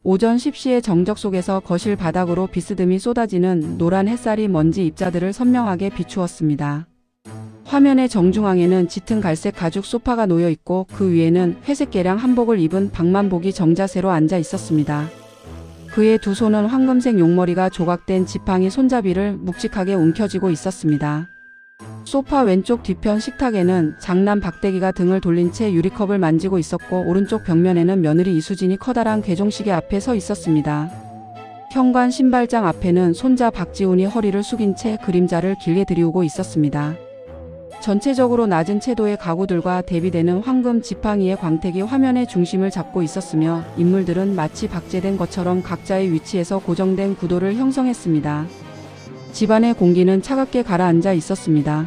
오전 10시의 정적 속에서 거실 바닥으로 비스듬히 쏟아지는 노란 햇살이 먼지 입자들을 선명하게 비추었습니다. 화면의 정중앙에는 짙은 갈색 가죽 소파가 놓여 있고 그 위에는 회색 개량 한복을 입은 박만복이 정자세로 앉아 있었습니다. 그의 두 손은 황금색 용머리가 조각된 지팡이 손잡이를 묵직하게 움켜쥐고 있었습니다. 소파 왼쪽 뒤편 식탁에는 장남 박대기가 등을 돌린 채 유리컵을 만지고 있었고 오른쪽 벽면에는 며느리 이수진이 커다란 괴종시계 앞에 서 있었습니다. 현관 신발장 앞에는 손자 박지훈이 허리를 숙인 채 그림자를 길게 들이우고 있었습니다. 전체적으로 낮은 채도의 가구들과 대비되는 황금 지팡이의 광택이 화면의 중심을 잡고 있었으며 인물들은 마치 박제된 것처럼 각자의 위치에서 고정된 구도를 형성했습니다. 집안의 공기는 차갑게 가라앉아 있었습니다.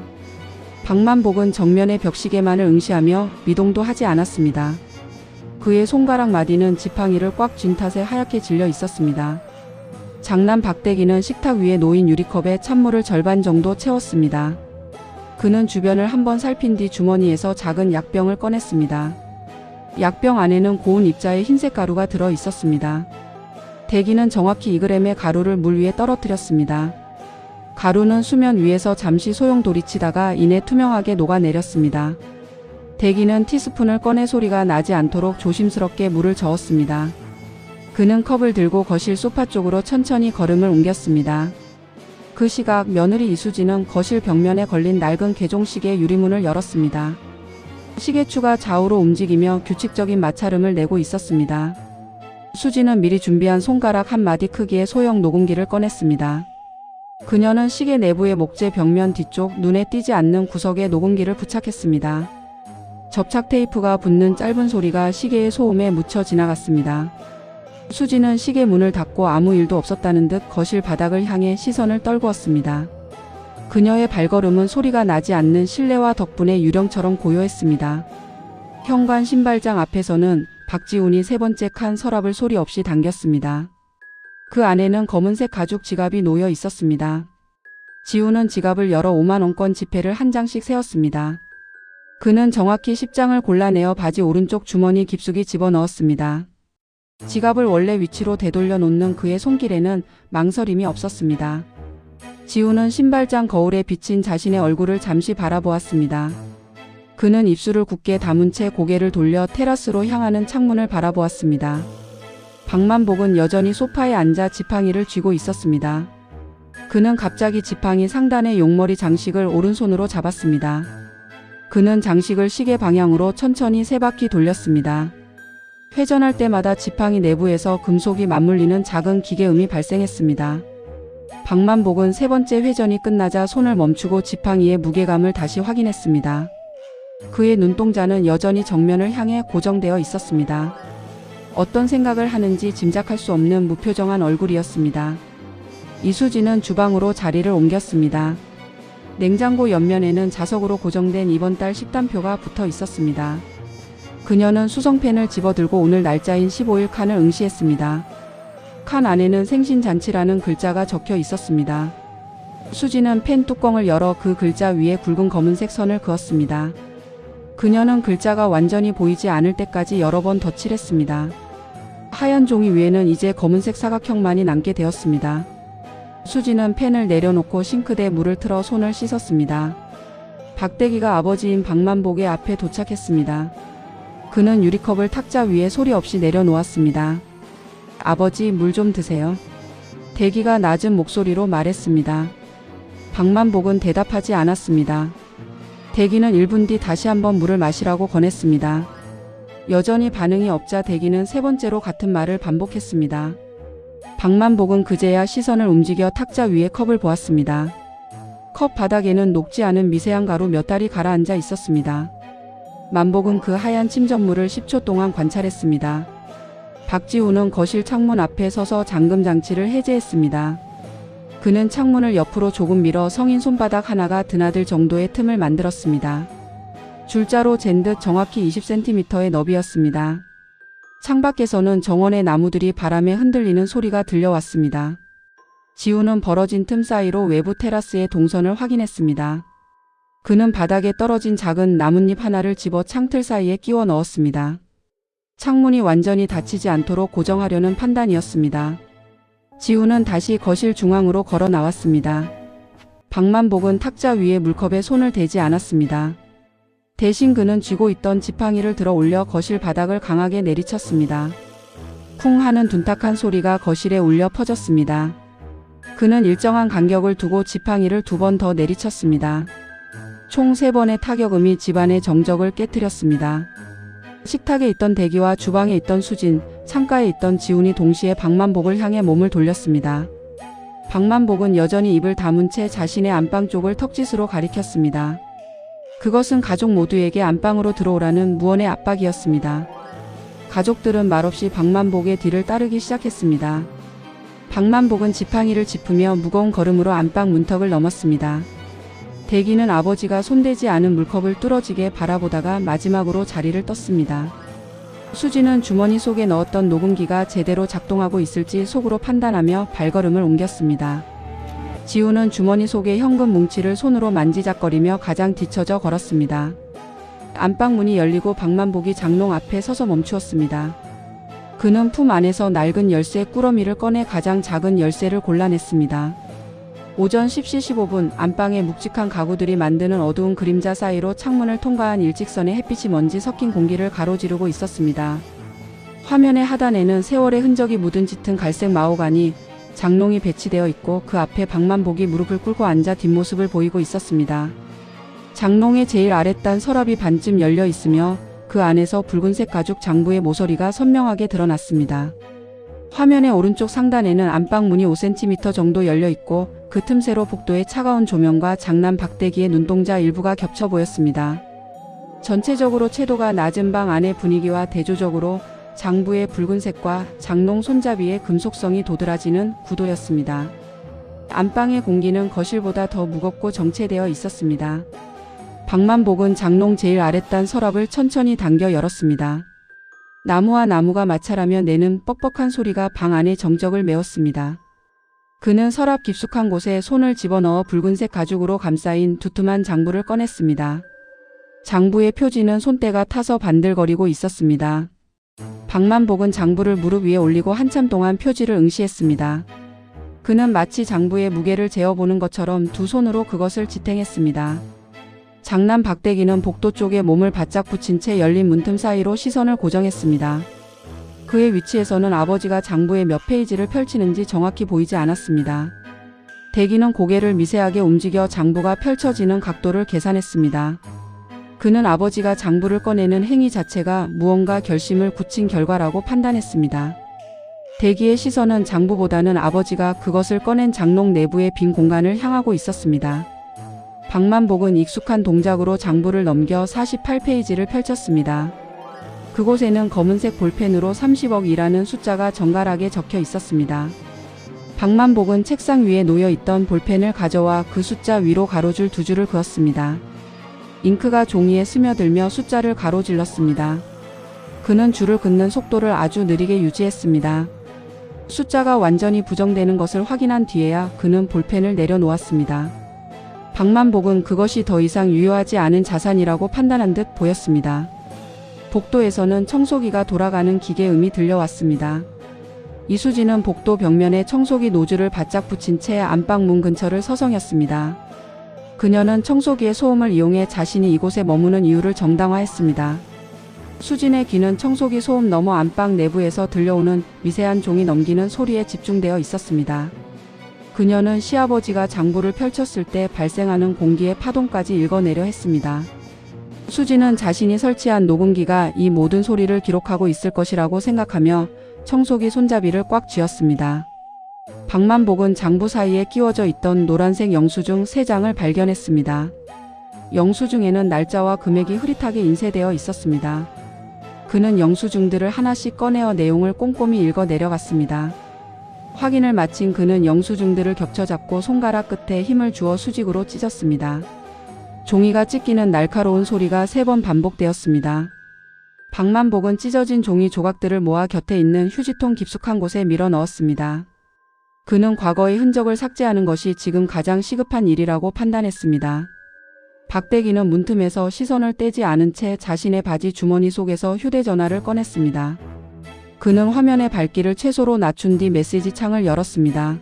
박만복은 정면의 벽시계만을 응시하며 미동도 하지 않았습니다. 그의 손가락 마디는 지팡이를 꽉 쥔 탓에 하얗게 질려 있었습니다. 장남 박대기는 식탁 위에 놓인 유리컵에 찬물을 절반 정도 채웠습니다. 그는 주변을 한번 살핀 뒤 주머니에서 작은 약병을 꺼냈습니다. 약병 안에는 고운 입자의 흰색 가루가 들어 있었습니다. 대기는 정확히 2g의 가루를 물 위에 떨어뜨렸습니다. 가루는 수면 위에서 잠시 소용돌이치다가 이내 투명하게 녹아내렸습니다. 대기는 티스푼을 꺼내 소리가 나지 않도록 조심스럽게 물을 저었습니다. 그는 컵을 들고 거실 소파 쪽으로 천천히 걸음을 옮겼습니다. 그 시각 며느리 이수진은 거실 벽면에 걸린 낡은 괴종시계 유리문을 열었습니다. 시계추가 좌우로 움직이며 규칙적인 마찰음을 내고 있었습니다. 수진은 미리 준비한 손가락 한 마디 크기의 소형 녹음기를 꺼냈습니다. 그녀는 시계 내부의 목재 벽면 뒤쪽 눈에 띄지 않는 구석에 녹음기를 부착했습니다. 접착 테이프가 붙는 짧은 소리가 시계의 소음에 묻혀 지나갔습니다. 수진은 시계 문을 닫고 아무 일도 없었다는 듯 거실 바닥을 향해 시선을 떨구었습니다. 그녀의 발걸음은 소리가 나지 않는 실내화 덕분에 유령처럼 고요했습니다. 현관 신발장 앞에서는 박지훈이 세 번째 칸 서랍을 소리 없이 당겼습니다. 그 안에는 검은색 가죽 지갑이 놓여 있었습니다. 지훈은 지갑을 열어 5만원권 지폐를 한 장씩 세었습니다. 그는 정확히 10장을 골라내어 바지 오른쪽 주머니 깊숙이 집어넣었습니다. 지갑을 원래 위치로 되돌려 놓는 그의 손길에는 망설임이 없었습니다. 지훈은 신발장 거울에 비친 자신의 얼굴을 잠시 바라보았습니다. 그는 입술을 굳게 다문 채 고개를 돌려 테라스로 향하는 창문을 바라보았습니다. 박만복은 여전히 소파에 앉아 지팡이를 쥐고 있었습니다. 그는 갑자기 지팡이 상단의 용머리 장식을 오른손으로 잡았습니다. 그는 장식을 시계 방향으로 천천히 3바퀴 돌렸습니다. 회전할 때마다 지팡이 내부에서 금속이 맞물리는 작은 기계음이 발생했습니다. 박만복은 세 번째 회전이 끝나자 손을 멈추고 지팡이의 무게감을 다시 확인했습니다. 그의 눈동자는 여전히 정면을 향해 고정되어 있었습니다. 어떤 생각을 하는지 짐작할 수 없는 무표정한 얼굴이었습니다. 이수진은 주방으로 자리를 옮겼습니다. 냉장고 옆면에는 자석으로 고정된 이번 달 식단표가 붙어 있었습니다. 그녀는 수성펜을 집어들고 오늘 날짜인 15일 칸을 응시했습니다. 칸 안에는 생신잔치라는 글자가 적혀 있었습니다. 수지는 펜 뚜껑을 열어 그 글자 위에 굵은 검은색 선을 그었습니다. 그녀는 글자가 완전히 보이지 않을 때까지 여러 번 덧칠했습니다. 하얀 종이 위에는 이제 검은색 사각형만이 남게 되었습니다. 수지는 펜을 내려놓고 싱크대에 물을 틀어 손을 씻었습니다. 박대기가 아버지인 박만복의 앞에 도착했습니다. 그는 유리컵을 탁자 위에 소리 없이 내려놓았습니다. 아버지, 물 좀 드세요. 대기가 낮은 목소리로 말했습니다. 박만복은 대답하지 않았습니다. 대기는 1분 뒤 다시 한번 물을 마시라고 권했습니다. 여전히 반응이 없자 대기는 세 번째로 같은 말을 반복했습니다. 박만복은 그제야 시선을 움직여 탁자 위에 컵을 보았습니다. 컵 바닥에는 녹지 않은 미세한 가루 몇 알이 가라앉아 있었습니다. 만복은 그 하얀 침전물을 10초 동안 관찰했습니다. 박지훈은 거실 창문 앞에 서서 잠금 장치를 해제했습니다. 그는 창문을 옆으로 조금 밀어 성인 손바닥 하나가 드나들 정도의 틈을 만들었습니다. 줄자로 잰 듯 정확히 20cm의 너비였습니다. 창밖에서는 정원의 나무들이 바람에 흔들리는 소리가 들려왔습니다. 지훈은 벌어진 틈 사이로 외부 테라스의 동선을 확인했습니다. 그는 바닥에 떨어진 작은 나뭇잎 하나를 집어 창틀 사이에 끼워 넣었습니다. 창문이 완전히 닫히지 않도록 고정하려는 판단이었습니다. 지우는 다시 거실 중앙으로 걸어 나왔습니다. 박만복은 탁자 위에 물컵에 손을 대지 않았습니다. 대신 그는 쥐고 있던 지팡이를 들어 올려 거실 바닥을 강하게 내리쳤습니다. 쿵 하는 둔탁한 소리가 거실에 울려 퍼졌습니다. 그는 일정한 간격을 두고 지팡이를 2번 더 내리쳤습니다. 총 3번의 타격음이 집안의 정적을 깨뜨렸습니다. 식탁에 있던 대기와 주방에 있던 수진, 창가에 있던 지훈이 동시에 박만복을 향해 몸을 돌렸습니다. 박만복은 여전히 입을 다문 채 자신의 안방 쪽을 턱짓으로 가리켰습니다. 그것은 가족 모두에게 안방으로 들어오라는 무언의 압박이었습니다. 가족들은 말없이 박만복의 뒤를 따르기 시작했습니다. 박만복은 지팡이를 짚으며 무거운 걸음으로 안방 문턱을 넘었습니다. 대기는 아버지가 손대지 않은 물컵을 뚫어지게 바라보다가 마지막으로 자리를 떴습니다. 수지는 주머니 속에 넣었던 녹음기가 제대로 작동하고 있을지 속으로 판단하며 발걸음을 옮겼습니다. 지우는 주머니 속의 현금 뭉치를 손으로 만지작거리며 가장 뒤처져 걸었습니다. 안방 문이 열리고 박만복이 장롱 앞에 서서 멈추었습니다. 그는 품 안에서 낡은 열쇠 꾸러미를 꺼내 가장 작은 열쇠를 골라냈습니다. 오전 10시 15분 안방의 묵직한 가구들이 만드는 어두운 그림자 사이로 창문을 통과한 일직선의 햇빛이 먼지 섞인 공기를 가로지르고 있었습니다. 화면의 하단에는 세월의 흔적이 묻은 짙은 갈색 마호가니 장롱이 배치되어 있고 그 앞에 박만복이 무릎을 꿇고 앉아 뒷모습을 보이고 있었습니다. 장롱의 제일 아랫단 서랍이 반쯤 열려 있으며 그 안에서 붉은색 가죽 장부의 모서리가 선명하게 드러났습니다. 화면의 오른쪽 상단에는 안방 문이 5cm 정도 열려 있고 그 틈새로 복도의 차가운 조명과 장남 박대기의 눈동자 일부가 겹쳐 보였습니다. 전체적으로 채도가 낮은 방 안의 분위기와 대조적으로 장부의 붉은색과 장롱 손잡이의 금속성이 도드라지는 구도였습니다. 안방의 공기는 거실보다 더 무겁고 정체되어 있었습니다. 박만복은 장롱 제일 아랫단 서랍을 천천히 당겨 열었습니다. 나무와 나무가 마찰하며 내는 뻑뻑한 소리가 방 안의 정적을 메웠습니다. 그는 서랍 깊숙한 곳에 손을 집어넣어 붉은색 가죽으로 감싸인 두툼한 장부를 꺼냈습니다. 장부의 표지는 손때가 타서 반들거리고 있었습니다. 박만복은 장부를 무릎 위에 올리고 한참 동안 표지를 응시했습니다. 그는 마치 장부의 무게를 재어보는 것처럼 두 손으로 그것을 지탱했습니다. 장남 박대기는 복도 쪽에 몸을 바짝 붙인 채 열린 문틈 사이로 시선을 고정했습니다. 그의 위치에서는 아버지가 장부의 몇 페이지를 펼치는지 정확히 보이지 않았습니다. 대기는 고개를 미세하게 움직여 장부가 펼쳐지는 각도를 계산했습니다. 그는 아버지가 장부를 꺼내는 행위 자체가 무언가 결심을 굳힌 결과라고 판단했습니다. 대기의 시선은 장부보다는 아버지가 그것을 꺼낸 장롱 내부의 빈 공간을 향하고 있었습니다. 박만복은 익숙한 동작으로 장부를 넘겨 48페이지를 펼쳤습니다. 그곳에는 검은색 볼펜으로 30억이라는 숫자가 정갈하게 적혀 있었습니다. 박만복은 책상 위에 놓여 있던 볼펜을 가져와 그 숫자 위로 가로줄 2줄을 그었습니다. 잉크가 종이에 스며들며 숫자를 가로질렀습니다. 그는 줄을 긋는 속도를 아주 느리게 유지했습니다. 숫자가 완전히 부정되는 것을 확인한 뒤에야 그는 볼펜을 내려놓았습니다. 박만복은 그것이 더 이상 유효하지 않은 자산이라고 판단한 듯 보였습니다. 복도에서는 청소기가 돌아가는 기계음이 들려왔습니다. 이수지는 복도 벽면에 청소기 노즐을 바짝 붙인 채 안방 문 근처를 서성였습니다. 그녀는 청소기의 소음을 이용해 자신이 이곳에 머무는 이유를 정당화했습니다. 수진의 귀는 청소기 소음 너머 안방 내부에서 들려오는 미세한 종이 넘기는 소리에 집중되어 있었습니다. 그녀는 시아버지가 장부를 펼쳤을 때 발생하는 공기의 파동까지 읽어내려 했습니다. 수지는 자신이 설치한 녹음기가 이 모든 소리를 기록하고 있을 것이라고 생각하며 청소기 손잡이를 꽉 쥐었습니다. 박만복은 장부 사이에 끼워져 있던 노란색 영수증 3장을 발견했습니다. 영수증에는 날짜와 금액이 흐릿하게 인쇄되어 있었습니다. 그는 영수증들을 하나씩 꺼내어 내용을 꼼꼼히 읽어 내려갔습니다. 확인을 마친 그는 영수증들을 겹쳐잡고 손가락 끝에 힘을 주어 수직으로 찢었습니다. 종이가 찢기는 날카로운 소리가 3번 반복되었습니다. 박만복은 찢어진 종이 조각들을 모아 곁에 있는 휴지통 깊숙한 곳에 밀어 넣었습니다. 그는 과거의 흔적을 삭제하는 것이 지금 가장 시급한 일이라고 판단했습니다. 박대기는 문틈에서 시선을 떼지 않은 채 자신의 바지 주머니 속에서 휴대전화를 꺼냈습니다. 그는 화면의 밝기를 최소로 낮춘 뒤 메시지 창을 열었습니다.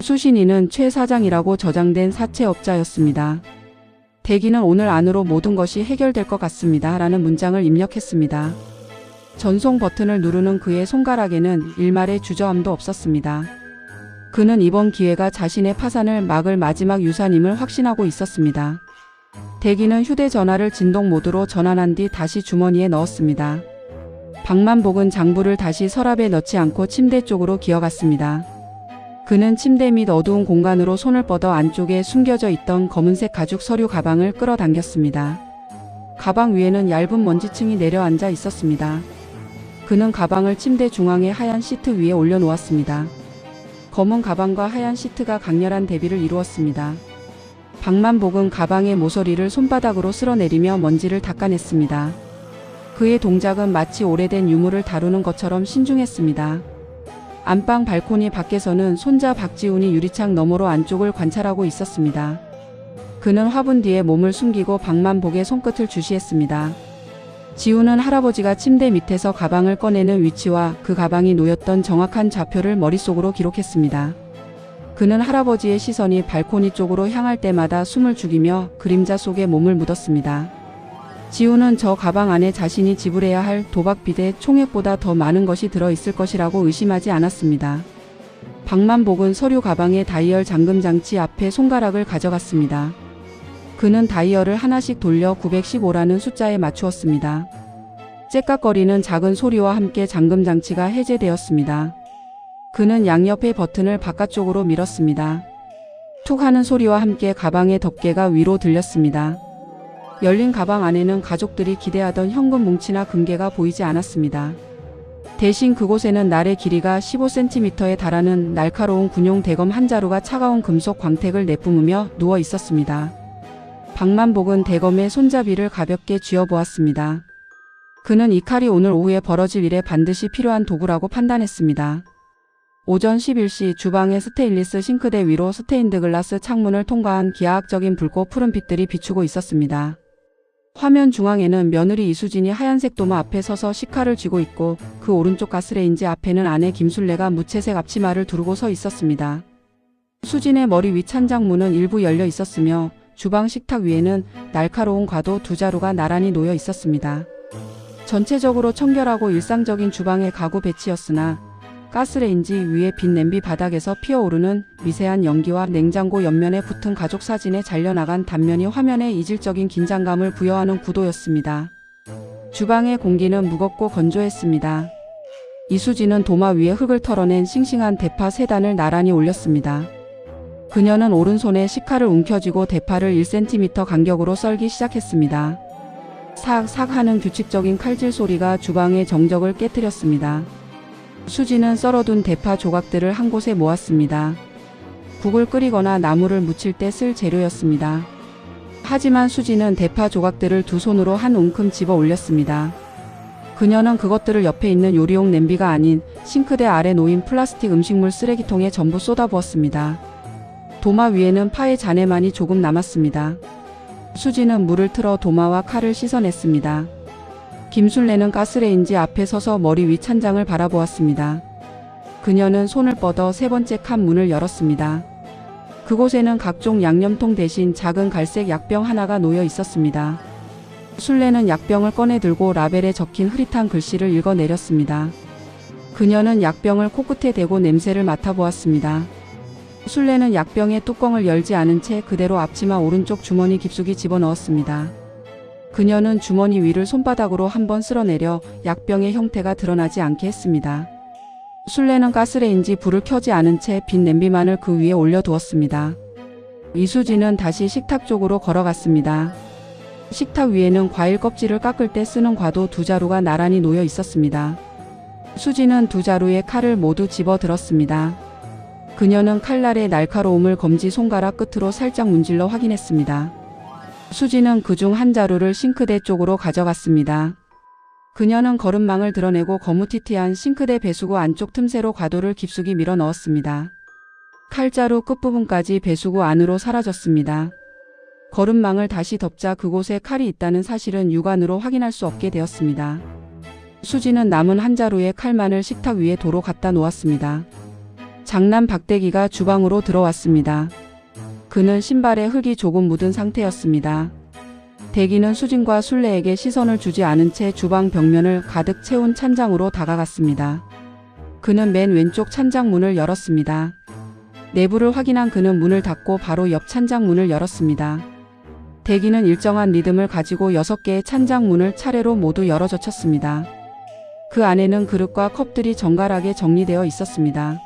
수신이는 최 사장이라고 저장된 사채업자였습니다. 대기는 오늘 안으로 모든 것이 해결될 것 같습니다. 라는 문장을 입력했습니다. 전송 버튼을 누르는 그의 손가락에는 일말의 주저함도 없었습니다. 그는 이번 기회가 자신의 파산을 막을 마지막 유산임을 확신하고 있었습니다. 대기는 휴대전화를 진동 모드로 전환한 뒤 다시 주머니에 넣었습니다. 박만복은 장부를 다시 서랍에 넣지 않고 침대 쪽으로 기어갔습니다. 그는 침대 밑 어두운 공간으로 손을 뻗어 안쪽에 숨겨져 있던 검은색 가죽 서류 가방을 끌어당겼습니다. 가방 위에는 얇은 먼지층이 내려앉아 있었습니다. 그는 가방을 침대 중앙의 하얀 시트 위에 올려놓았습니다. 검은 가방과 하얀 시트가 강렬한 대비를 이루었습니다. 박만복은 가방의 모서리를 손바닥으로 쓸어내리며 먼지를 닦아냈습니다. 그의 동작은 마치 오래된 유물을 다루는 것처럼 신중했습니다. 안방 발코니 밖에서는 손자 박지훈이 유리창 너머로 안쪽을 관찰하고 있었습니다. 그는 화분 뒤에 몸을 숨기고 박만복의 손끝을 주시했습니다. 지훈은 할아버지가 침대 밑에서 가방을 꺼내는 위치와 그 가방이 놓였던 정확한 좌표를 머릿속으로 기록했습니다. 그는 할아버지의 시선이 발코니 쪽으로 향할 때마다 숨을 죽이며 그림자 속에 몸을 묻었습니다. 지훈은 저 가방 안에 자신이 지불해야 할 도박 비대 총액보다 더 많은 것이 들어있을 것이라고 의심하지 않았습니다. 박만복은 서류 가방의 다이얼 잠금 장치 앞에 손가락을 가져갔습니다. 그는 다이얼을 하나씩 돌려 915라는 숫자에 맞추었습니다. 째깍거리는 작은 소리와 함께 잠금 장치가 해제되었습니다. 그는 양옆의 버튼을 바깥쪽으로 밀었습니다. 툭 하는 소리와 함께 가방의 덮개가 위로 들렸습니다. 열린 가방 안에는 가족들이 기대하던 현금 뭉치나 금괴가 보이지 않았습니다. 대신 그곳에는 날의 길이가 15cm에 달하는 날카로운 군용 대검 한 자루가 차가운 금속 광택을 내뿜으며 누워 있었습니다. 박만복은 대검의 손잡이를 가볍게 쥐어보았습니다. 그는 이 칼이 오늘 오후에 벌어질 일에 반드시 필요한 도구라고 판단했습니다. 오전 11시 주방의 스테인리스 싱크대 위로 스테인드 글라스 창문을 통과한 기하학적인 붉고 푸른 빛들이 비추고 있었습니다. 화면 중앙에는 며느리 이수진이 하얀색 도마 앞에 서서 식칼을 쥐고 있고 그 오른쪽 가스레인지 앞에는 아내 김술래가 무채색 앞치마를 두르고 서 있었습니다. 수진의 머리 위 찬장문은 일부 열려 있었으며 주방 식탁 위에는 날카로운 과도 2자루가 나란히 놓여 있었습니다. 전체적으로 청결하고 일상적인 주방의 가구 배치였으나 가스레인지 위에 빈 냄비 바닥에서 피어오르는 미세한 연기와 냉장고 옆면에 붙은 가족 사진에 잘려나간 단면이 화면에 이질적인 긴장감을 부여하는 구도였습니다. 주방의 공기는 무겁고 건조했습니다. 이수진은 도마 위에 흙을 털어낸 싱싱한 대파 3단을 나란히 올렸습니다. 그녀는 오른손에 식칼을 움켜쥐고 대파를 1cm 간격으로 썰기 시작했습니다. 삭삭 하는 규칙적인 칼질 소리가 주방의 정적을 깨뜨렸습니다. 수지는 썰어둔 대파 조각들을 한 곳에 모았습니다. 국을 끓이거나 나물을 무칠 때 쓸 재료였습니다. 하지만 수지는 대파 조각들을 두 손으로 한 움큼 집어 올렸습니다. 그녀는 그것들을 옆에 있는 요리용 냄비가 아닌 싱크대 아래 놓인 플라스틱 음식물 쓰레기통에 전부 쏟아부었습니다. 도마 위에는 파의 잔해만이 조금 남았습니다. 수지는 물을 틀어 도마와 칼을 씻어냈습니다. 김술래는 가스레인지 앞에 서서 머리 위 찬장을 바라보았습니다. 그녀는 손을 뻗어 3번째 칸 문을 열었습니다. 그곳에는 각종 양념통 대신 작은 갈색 약병 하나가 놓여 있었습니다. 술래는 약병을 꺼내 들고 라벨에 적힌 흐릿한 글씨를 읽어내렸습니다. 그녀는 약병을 코끝에 대고 냄새를 맡아보았습니다. 술래는 약병의 뚜껑을 열지 않은 채 그대로 앞치마 오른쪽 주머니 깊숙이 집어넣었습니다. 그녀는 주머니 위를 손바닥으로 한번 쓸어내려 약병의 형태가 드러나지 않게 했습니다. 술래는 가스레인지 불을 켜지 않은 채 빈 냄비만을 그 위에 올려두었습니다. 이수진은 다시 식탁 쪽으로 걸어갔습니다. 식탁 위에는 과일 껍질을 깎을 때 쓰는 과도 2자루가 나란히 놓여 있었습니다. 수지는 2자루의 칼을 모두 집어 들었습니다. 그녀는 칼날의 날카로움을 검지 손가락 끝으로 살짝 문질러 확인했습니다. 수지는 그중 한 자루를 싱크대 쪽으로 가져갔습니다. 그녀는 거름망을 드러내고 거무튀튀한 싱크대 배수구 안쪽 틈새로 과도를 깊숙이 밀어 넣었습니다. 칼자루 끝부분까지 배수구 안으로 사라졌습니다. 거름망을 다시 덮자 그곳에 칼이 있다는 사실은 육안으로 확인할 수 없게 되었습니다. 수지는 남은 한 자루의 칼만을 식탁 위에 도로 갖다 놓았습니다. 장남 박대기가 주방으로 들어왔습니다. 그는 신발에 흙이 조금 묻은 상태였습니다. 대기는 수진과 순례에게 시선을 주지 않은 채 주방 벽면을 가득 채운 찬장으로 다가갔습니다. 그는 맨 왼쪽 찬장 문을 열었습니다. 내부를 확인한 그는 문을 닫고 바로 옆 찬장 문을 열었습니다. 대기는 일정한 리듬을 가지고 6개의 찬장 문을 차례로 모두 열어젖혔습니다. 그 안에는 그릇과 컵들이 정갈하게 정리되어 있었습니다.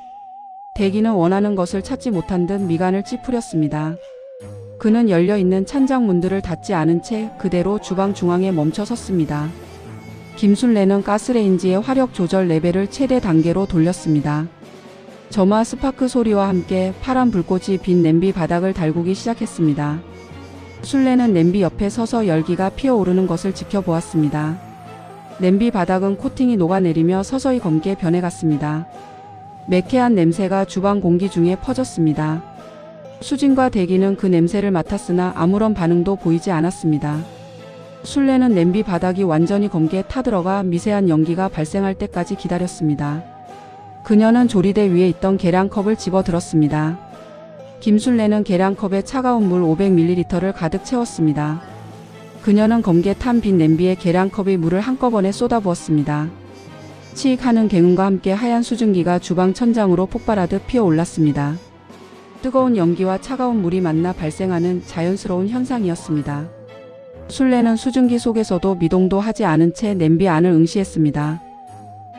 대기는 원하는 것을 찾지 못한 듯 미간을 찌푸렸습니다. 그는 열려있는 찬장 문들을 닫지 않은 채 그대로 주방 중앙에 멈춰 섰습니다. 김순례는 가스레인지의 화력 조절 레벨을 최대 단계로 돌렸습니다. 점화 스파크 소리와 함께 파란 불꽃이 빈 냄비 바닥을 달구기 시작했습니다. 순례는 냄비 옆에 서서 열기가 피어오르는 것을 지켜보았습니다. 냄비 바닥은 코팅이 녹아내리며 서서히 검게 변해갔습니다. 매캐한 냄새가 주방 공기 중에 퍼졌습니다. 수진과 대기는 그 냄새를 맡았으나 아무런 반응도 보이지 않았습니다. 순례는 냄비 바닥이 완전히 검게 타들어가 미세한 연기가 발생할 때까지 기다렸습니다. 그녀는 조리대 위에 있던 계량컵을 집어들었습니다. 김순례는 계량컵에 차가운 물 500ml를 가득 채웠습니다. 그녀는 검게 탄 빈 냄비에 계량컵의 물을 한꺼번에 쏟아부었습니다. 치익 하는 개음과 함께 하얀 수증기가 주방 천장으로 폭발하듯 피어올랐습니다. 뜨거운 연기와 차가운 물이 만나 발생하는 자연스러운 현상이었습니다. 순례는 수증기 속에서도 미동도 하지 않은 채 냄비 안을 응시했습니다.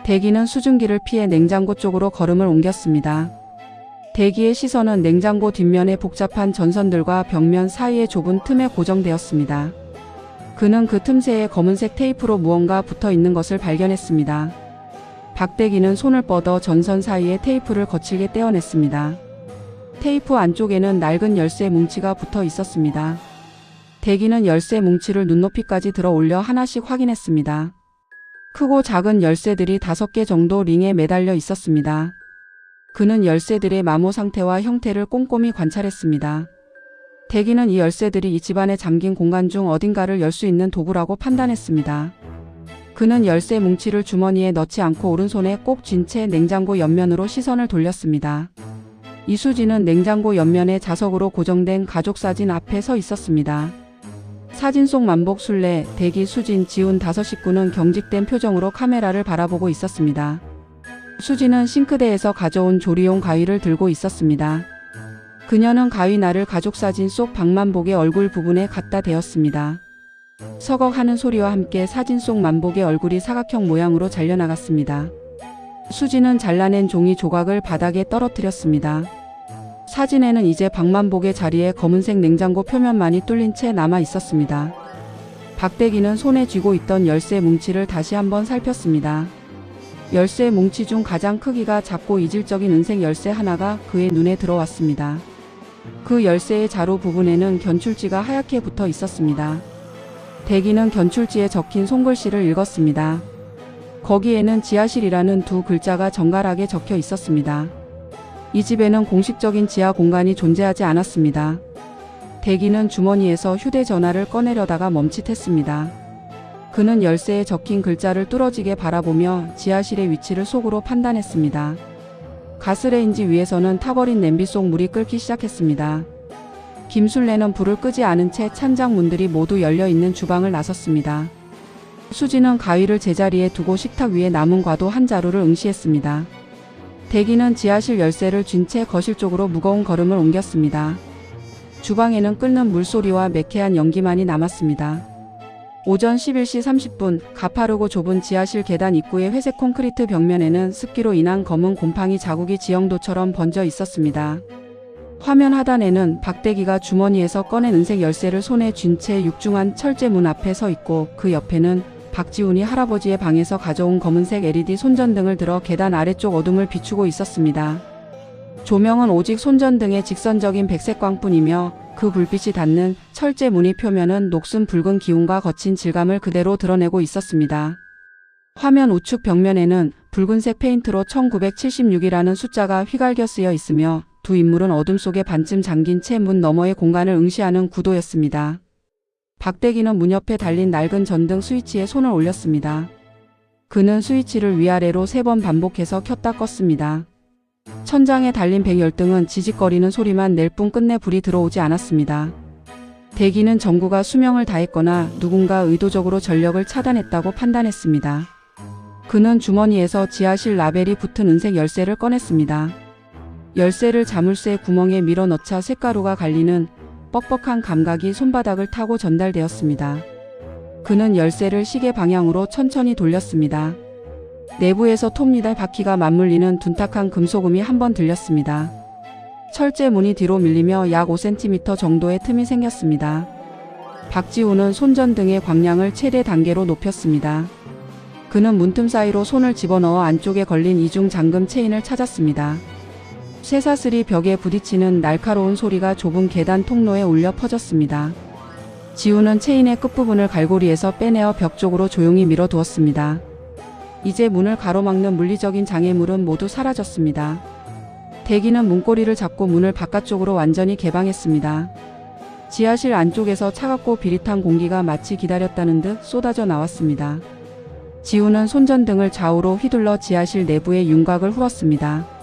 대기는 수증기를 피해 냉장고 쪽으로 걸음을 옮겼습니다. 대기의 시선은 냉장고 뒷면의 복잡한 전선들과 벽면 사이의 좁은 틈에 고정되었습니다. 그는 그 틈새에 검은색 테이프로 무언가 붙어 있는 것을 발견했습니다. 박대기는 손을 뻗어 전선 사이의 테이프를 거칠게 떼어냈습니다. 테이프 안쪽에는 낡은 열쇠 뭉치가 붙어 있었습니다. 대기는 열쇠 뭉치를 눈높이까지 들어 올려 하나씩 확인했습니다. 크고 작은 열쇠들이 5개 정도 링에 매달려 있었습니다. 그는 열쇠들의 마모 상태와 형태를 꼼꼼히 관찰했습니다. 대기는 이 열쇠들이 이 집안에 잠긴 공간 중 어딘가를 열 수 있는 도구라고 판단했습니다. 그는 열쇠 뭉치를 주머니에 넣지 않고 오른손에 꼭 쥔 채 냉장고 옆면으로 시선을 돌렸습니다. 이수진은 냉장고 옆면에 자석으로 고정된 가족사진 앞에 서 있었습니다. 사진 속 만복, 순례, 대기, 수진, 지훈 5 식구는 경직된 표정으로 카메라를 바라보고 있었습니다. 수진은 싱크대에서 가져온 조리용 가위를 들고 있었습니다. 그녀는 가위날을 가족사진 속 박만복의 얼굴 부분에 갖다 대었습니다. 서걱하는 소리와 함께 사진 속 만복의 얼굴이 사각형 모양으로 잘려나갔습니다. 수진은 잘라낸 종이 조각을 바닥에 떨어뜨렸습니다. 사진에는 이제 박만복의 자리에 검은색 냉장고 표면만이 뚫린 채 남아 있었습니다. 박대기는 손에 쥐고 있던 열쇠 뭉치를 다시 한번 살폈습니다. 열쇠 뭉치 중 가장 크기가 작고 이질적인 은색 열쇠 하나가 그의 눈에 들어왔습니다. 그 열쇠의 자루 부분에는 견출지가 하얗게 붙어 있었습니다. 대기는 견출지에 적힌 손글씨를 읽었습니다. 거기에는 지하실이라는 2 글자가 정갈하게 적혀 있었습니다. 이 집에는 공식적인 지하 공간이 존재하지 않았습니다. 대기는 주머니에서 휴대전화를 꺼내려다가 멈칫했습니다. 그는 열쇠에 적힌 글자를 뚫어지게 바라보며 지하실의 위치를 속으로 판단했습니다. 가스레인지 위에서는 타버린 냄비 속 물이 끓기 시작했습니다. 김순례는 불을 끄지 않은 채 찬장 문들이 모두 열려있는 주방을 나섰습니다. 수지는 가위를 제자리에 두고 식탁 위에 남은 과도 한 자루를 응시했습니다. 대기는 지하실 열쇠를 쥔 채 거실 쪽으로 무거운 걸음을 옮겼습니다. 주방에는 끓는 물소리와 매캐한 연기만이 남았습니다. 오전 11시 30분 가파르고 좁은 지하실 계단 입구의 회색 콘크리트 벽면에는 습기로 인한 검은 곰팡이 자국이 지형도처럼 번져 있었습니다. 화면 하단에는 박대기가 주머니에서 꺼낸 은색 열쇠를 손에 쥔 채 육중한 철제 문 앞에 서 있고 그 옆에는 박지훈이 할아버지의 방에서 가져온 검은색 LED 손전등을 들어 계단 아래쪽 어둠을 비추고 있었습니다. 조명은 오직 손전등의 직선적인 백색 광뿐이며 그 불빛이 닿는 철제 무늬 표면은 녹슨 붉은 기운과 거친 질감을 그대로 드러내고 있었습니다. 화면 우측 벽면에는 붉은색 페인트로 1976이라는 숫자가 휘갈겨 쓰여 있으며 두 인물은 어둠 속에 반쯤 잠긴 채 문 너머의 공간을 응시하는 구도였습니다. 박대기는 문 옆에 달린 낡은 전등 스위치에 손을 올렸습니다. 그는 스위치를 위아래로 3번 반복해서 켰다 껐습니다. 천장에 달린 백열등은 지직거리는 소리만 낼 뿐 끝내 불이 들어오지 않았습니다. 대기는 전구가 수명을 다했거나 누군가 의도적으로 전력을 차단했다고 판단했습니다. 그는 주머니에서 지하실 라벨이 붙은 은색 열쇠를 꺼냈습니다. 열쇠를 자물쇠 구멍에 밀어 넣자 쇳가루가 갈리는 뻑뻑한 감각이 손바닥을 타고 전달되었습니다. 그는 열쇠를 시계 방향으로 천천히 돌렸습니다. 내부에서 톱니달 바퀴가 맞물리는 둔탁한 금소금이 한번 들렸습니다. 철제 문이 뒤로 밀리며 약 5cm 정도의 틈이 생겼습니다. 박지우는 손전등의 광량을 최대 단계로 높였습니다. 그는 문틈 사이로 손을 집어넣어 안쪽에 걸린 이중 잠금 체인을 찾았습니다. 쇠사슬이 벽에 부딪히는 날카로운 소리가 좁은 계단 통로에 울려 퍼졌습니다. 지우는 체인의 끝부분을 갈고리에서 빼내어 벽 쪽으로 조용히 밀어두었습니다. 이제 문을 가로막는 물리적인 장애물은 모두 사라졌습니다. 대기는 문고리를 잡고 문을 바깥쪽으로 완전히 개방했습니다. 지하실 안쪽에서 차갑고 비릿한 공기가 마치 기다렸다는 듯 쏟아져 나왔습니다. 지우는 손전등을 좌우로 휘둘러 지하실 내부의 윤곽을 풀었습니다.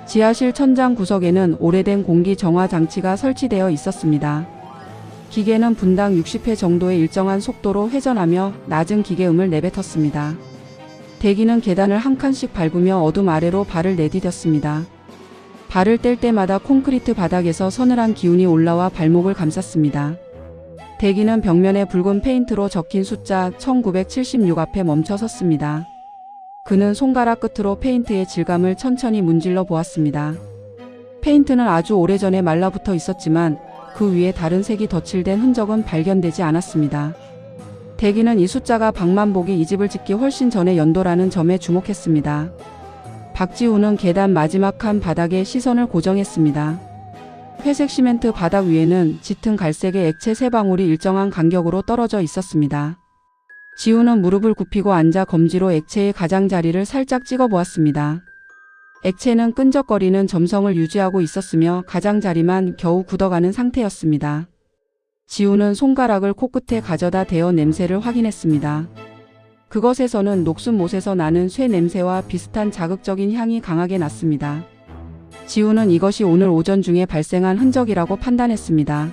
지하실 천장 구석에는 오래된 공기 정화 장치가 설치되어 있었습니다. 기계는 분당 60회 정도의 일정한 속도로 회전하며 낮은 기계음을 내뱉었습니다. 대기는 계단을 한 칸씩 밟으며 어둠 아래로 발을 내디뎠습니다. 발을 뗄 때마다 콘크리트 바닥에서 서늘한 기운이 올라와 발목을 감쌌습니다. 대기는 벽면에 붉은 페인트로 적힌 숫자 1976 앞에 멈춰 섰습니다. 그는 손가락 끝으로 페인트의 질감을 천천히 문질러 보았습니다. 페인트는 아주 오래전에 말라붙어 있었지만 그 위에 다른 색이 덧칠된 흔적은 발견되지 않았습니다. 대기는 이 숫자가 박만복이 이 집을 짓기 훨씬 전의 연도라는 점에 주목했습니다. 박지우는 계단 마지막 칸 바닥에 시선을 고정했습니다. 회색 시멘트 바닥 위에는 짙은 갈색의 액체 3방울이 일정한 간격으로 떨어져 있었습니다. 지우는 무릎을 굽히고 앉아 검지로 액체의 가장자리를 살짝 찍어 보았습니다. 액체는 끈적거리는 점성을 유지하고 있었으며 가장자리만 겨우 굳어가는 상태였습니다. 지우는 손가락을 코끝에 가져다 대어 냄새를 확인했습니다. 그것에서는 녹슨 못에서 나는 쇠 냄새와 비슷한 자극적인 향이 강하게 났습니다. 지우는 이것이 오늘 오전 중에 발생한 흔적이라고 판단했습니다.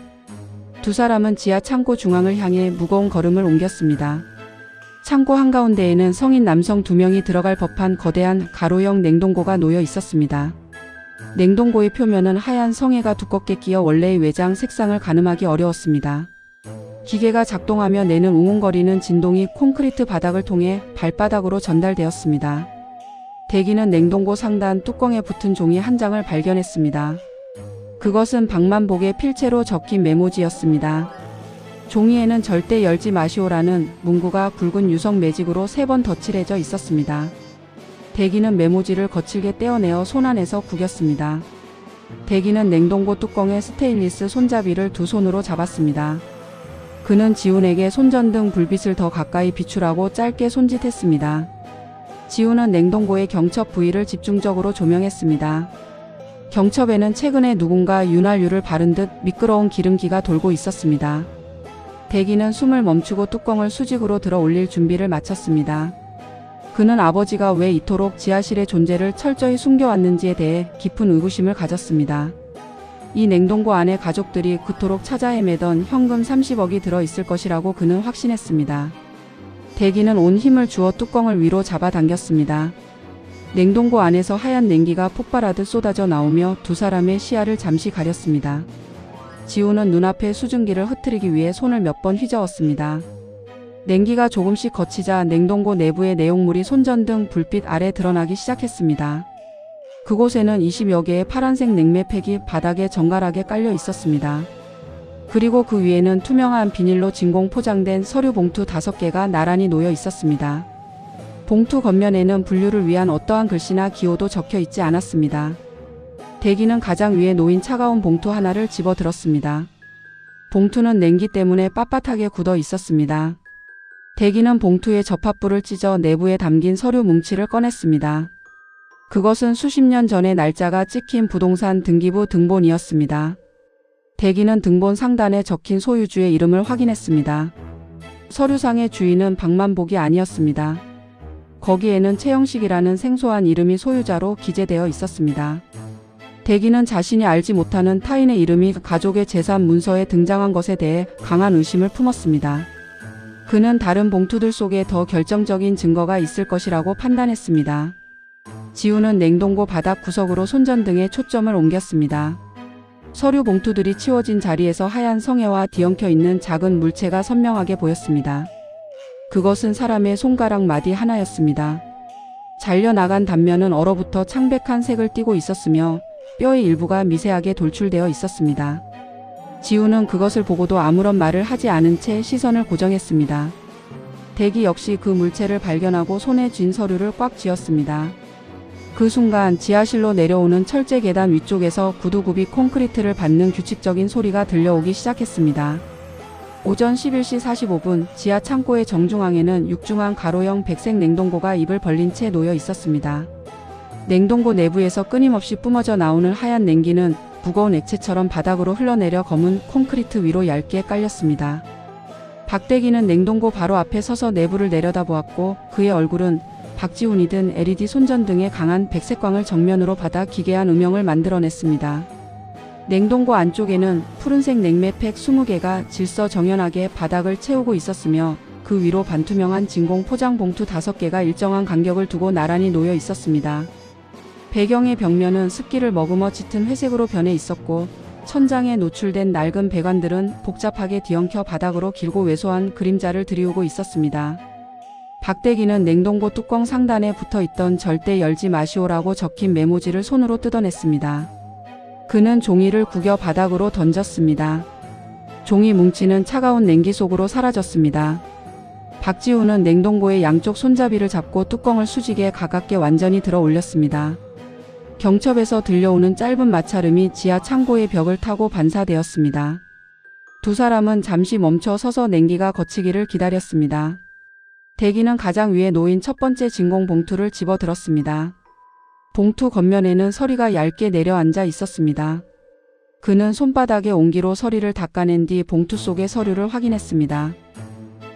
두 사람은 지하 창고 중앙을 향해 무거운 걸음을 옮겼습니다. 창고 한가운데에는 성인 남성 2명이 들어갈 법한 거대한 가로형 냉동고가 놓여 있었습니다. 냉동고의 표면은 하얀 성에가 두껍게 끼어 원래의 외장 색상을 가늠하기 어려웠습니다. 기계가 작동하며 내는 웅웅거리는 진동이 콘크리트 바닥을 통해 발바닥으로 전달되었습니다. 대기는 냉동고 상단 뚜껑에 붙은 종이 한 장을 발견했습니다. 그것은 박만복의 필체로 적힌 메모지였습니다. 종이에는 절대 열지 마시오라는 문구가 굵은 유성 매직으로 3번 덧칠해져 있었습니다. 대기는 메모지를 거칠게 떼어내어 손 안에서 구겼습니다. 대기는 냉동고 뚜껑에 스테인리스 손잡이를 두 손으로 잡았습니다. 그는 지훈에게 손전등 불빛을 더 가까이 비추라고 짧게 손짓했습니다. 지훈은 냉동고의 경첩 부위를 집중적으로 조명했습니다. 경첩에는 최근에 누군가 윤활유를 바른 듯 미끄러운 기름기가 돌고 있었습니다. 대기는 숨을 멈추고 뚜껑을 수직으로 들어 올릴 준비를 마쳤습니다. 그는 아버지가 왜 이토록 지하실의 존재를 철저히 숨겨왔는지에 대해 깊은 의구심을 가졌습니다. 이 냉동고 안에 가족들이 그토록 찾아 헤매던 현금 30억이 들어있을 것이라고 그는 확신했습니다. 대기는 온 힘을 주어 뚜껑을 위로 잡아당겼습니다. 냉동고 안에서 하얀 냉기가 폭발하듯 쏟아져 나오며 두 사람의 시야를 잠시 가렸습니다. 지우는 눈앞에 수증기를 흩트리기 위해 손을 몇 번 휘저었습니다. 냉기가 조금씩 거치자 냉동고 내부의 내용물이 손전등 불빛 아래 드러나기 시작했습니다. 그곳에는 20여 개의 파란색 냉매팩이 바닥에 정갈하게 깔려 있었습니다. 그리고 그 위에는 투명한 비닐로 진공 포장된 서류 봉투 5개가 나란히 놓여 있었습니다. 봉투 겉면에는 분류를 위한 어떠한 글씨나 기호도 적혀 있지 않았습니다. 대기는 가장 위에 놓인 차가운 봉투 하나를 집어 들었습니다. 봉투는 냉기 때문에 빳빳하게 굳어 있었습니다. 대기는 봉투의 접합부를 찢어 내부에 담긴 서류 뭉치를 꺼냈습니다. 그것은 수십 년 전에 날짜가 찍힌 부동산 등기부 등본이었습니다. 대기는 등본 상단에 적힌 소유주의 이름을 확인했습니다. 서류상의 주인은 박만복이 아니었습니다. 거기에는 최영식이라는 생소한 이름이 소유자로 기재되어 있었습니다. 대기는 자신이 알지 못하는 타인의 이름이 가족의 재산 문서에 등장한 것에 대해 강한 의심을 품었습니다. 그는 다른 봉투들 속에 더 결정적인 증거가 있을 것이라고 판단했습니다. 지우는 냉동고 바닥 구석으로 손전등에 초점을 옮겼습니다. 서류 봉투들이 치워진 자리에서 하얀 성에와 뒤엉켜 있는 작은 물체가 선명하게 보였습니다. 그것은 사람의 손가락 마디 하나였습니다. 잘려나간 단면은 얼어붙어 창백한 색을 띠고 있었으며 뼈의 일부가 미세하게 돌출되어 있었습니다. 지우는 그것을 보고도 아무런 말을 하지 않은 채 시선을 고정했습니다. 대기 역시 그 물체를 발견하고 손에 쥔 서류를 꽉 쥐었습니다. 그 순간 지하실로 내려오는 철제 계단 위쪽에서 구두굽이 콘크리트를 밟는 규칙적인 소리가 들려오기 시작했습니다. 오전 11시 45분 지하 창고의 정중앙에는 육중한 가로형 백색 냉동고가 입을 벌린 채 놓여 있었습니다. 냉동고 내부에서 끊임없이 뿜어져 나오는 하얀 냉기는 무거운 액체처럼 바닥으로 흘러내려 검은 콘크리트 위로 얇게 깔렸습니다. 박대기는 냉동고 바로 앞에 서서 내부를 내려다보았고 그의 얼굴은 박지훈이 든 LED 손전등의 강한 백색광을 정면으로 받아 기괴한 음영을 만들어냈습니다. 냉동고 안쪽에는 푸른색 냉매팩 20개가 질서정연하게 바닥을 채우고 있었으며 그 위로 반투명한 진공 포장 봉투 5개가 일정한 간격을 두고 나란히 놓여 있었습니다. 배경의 벽면은 습기를 머금어 짙은 회색으로 변해 있었고 천장에 노출된 낡은 배관들은 복잡하게 뒤엉켜 바닥으로 길고 왜소한 그림자를 드리우고 있었습니다. 박대기는 냉동고 뚜껑 상단에 붙어있던 절대 열지 마시오라고 적힌 메모지를 손으로 뜯어냈습니다. 그는 종이를 구겨 바닥으로 던졌습니다. 종이 뭉치는 차가운 냉기 속으로 사라졌습니다. 박지훈은 냉동고의 양쪽 손잡이를 잡고 뚜껑을 수직에 가깝게 완전히 들어 올렸습니다. 경첩에서 들려오는 짧은 마찰음이 지하 창고의 벽을 타고 반사되었습니다. 두 사람은 잠시 멈춰 서서 냉기가 거치기를 기다렸습니다. 대기는 가장 위에 놓인 첫 번째 진공 봉투를 집어 들었습니다. 봉투 겉면에는 서리가 얇게 내려앉아 있었습니다. 그는 손바닥에 온기로 서리를 닦아낸 뒤 봉투 속의 서류를 확인했습니다.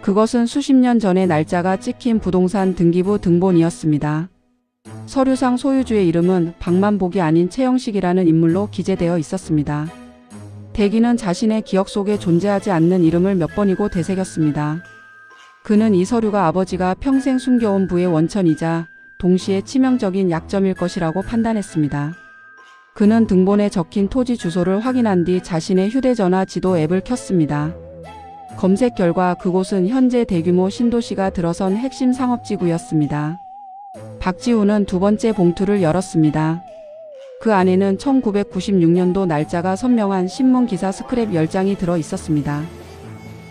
그것은 수십 년 전에 날짜가 찍힌 부동산 등기부 등본이었습니다. 서류상 소유주의 이름은 박만복이 아닌 최영식이라는 인물로 기재되어 있었습니다. 대기는 자신의 기억 속에 존재하지 않는 이름을 몇 번이고 되새겼습니다. 그는 이 서류가 아버지가 평생 숨겨온 부의 원천이자 동시에 치명적인 약점일 것이라고 판단했습니다. 그는 등본에 적힌 토지 주소를 확인한 뒤 자신의 휴대전화 지도 앱을 켰습니다. 검색 결과 그곳은 현재 대규모 신도시가 들어선 핵심 상업지구였습니다. 박지훈은 두 번째 봉투를 열었습니다. 그 안에는 1996년도 날짜가 선명한 신문기사 스크랩 10장이 들어 있었습니다.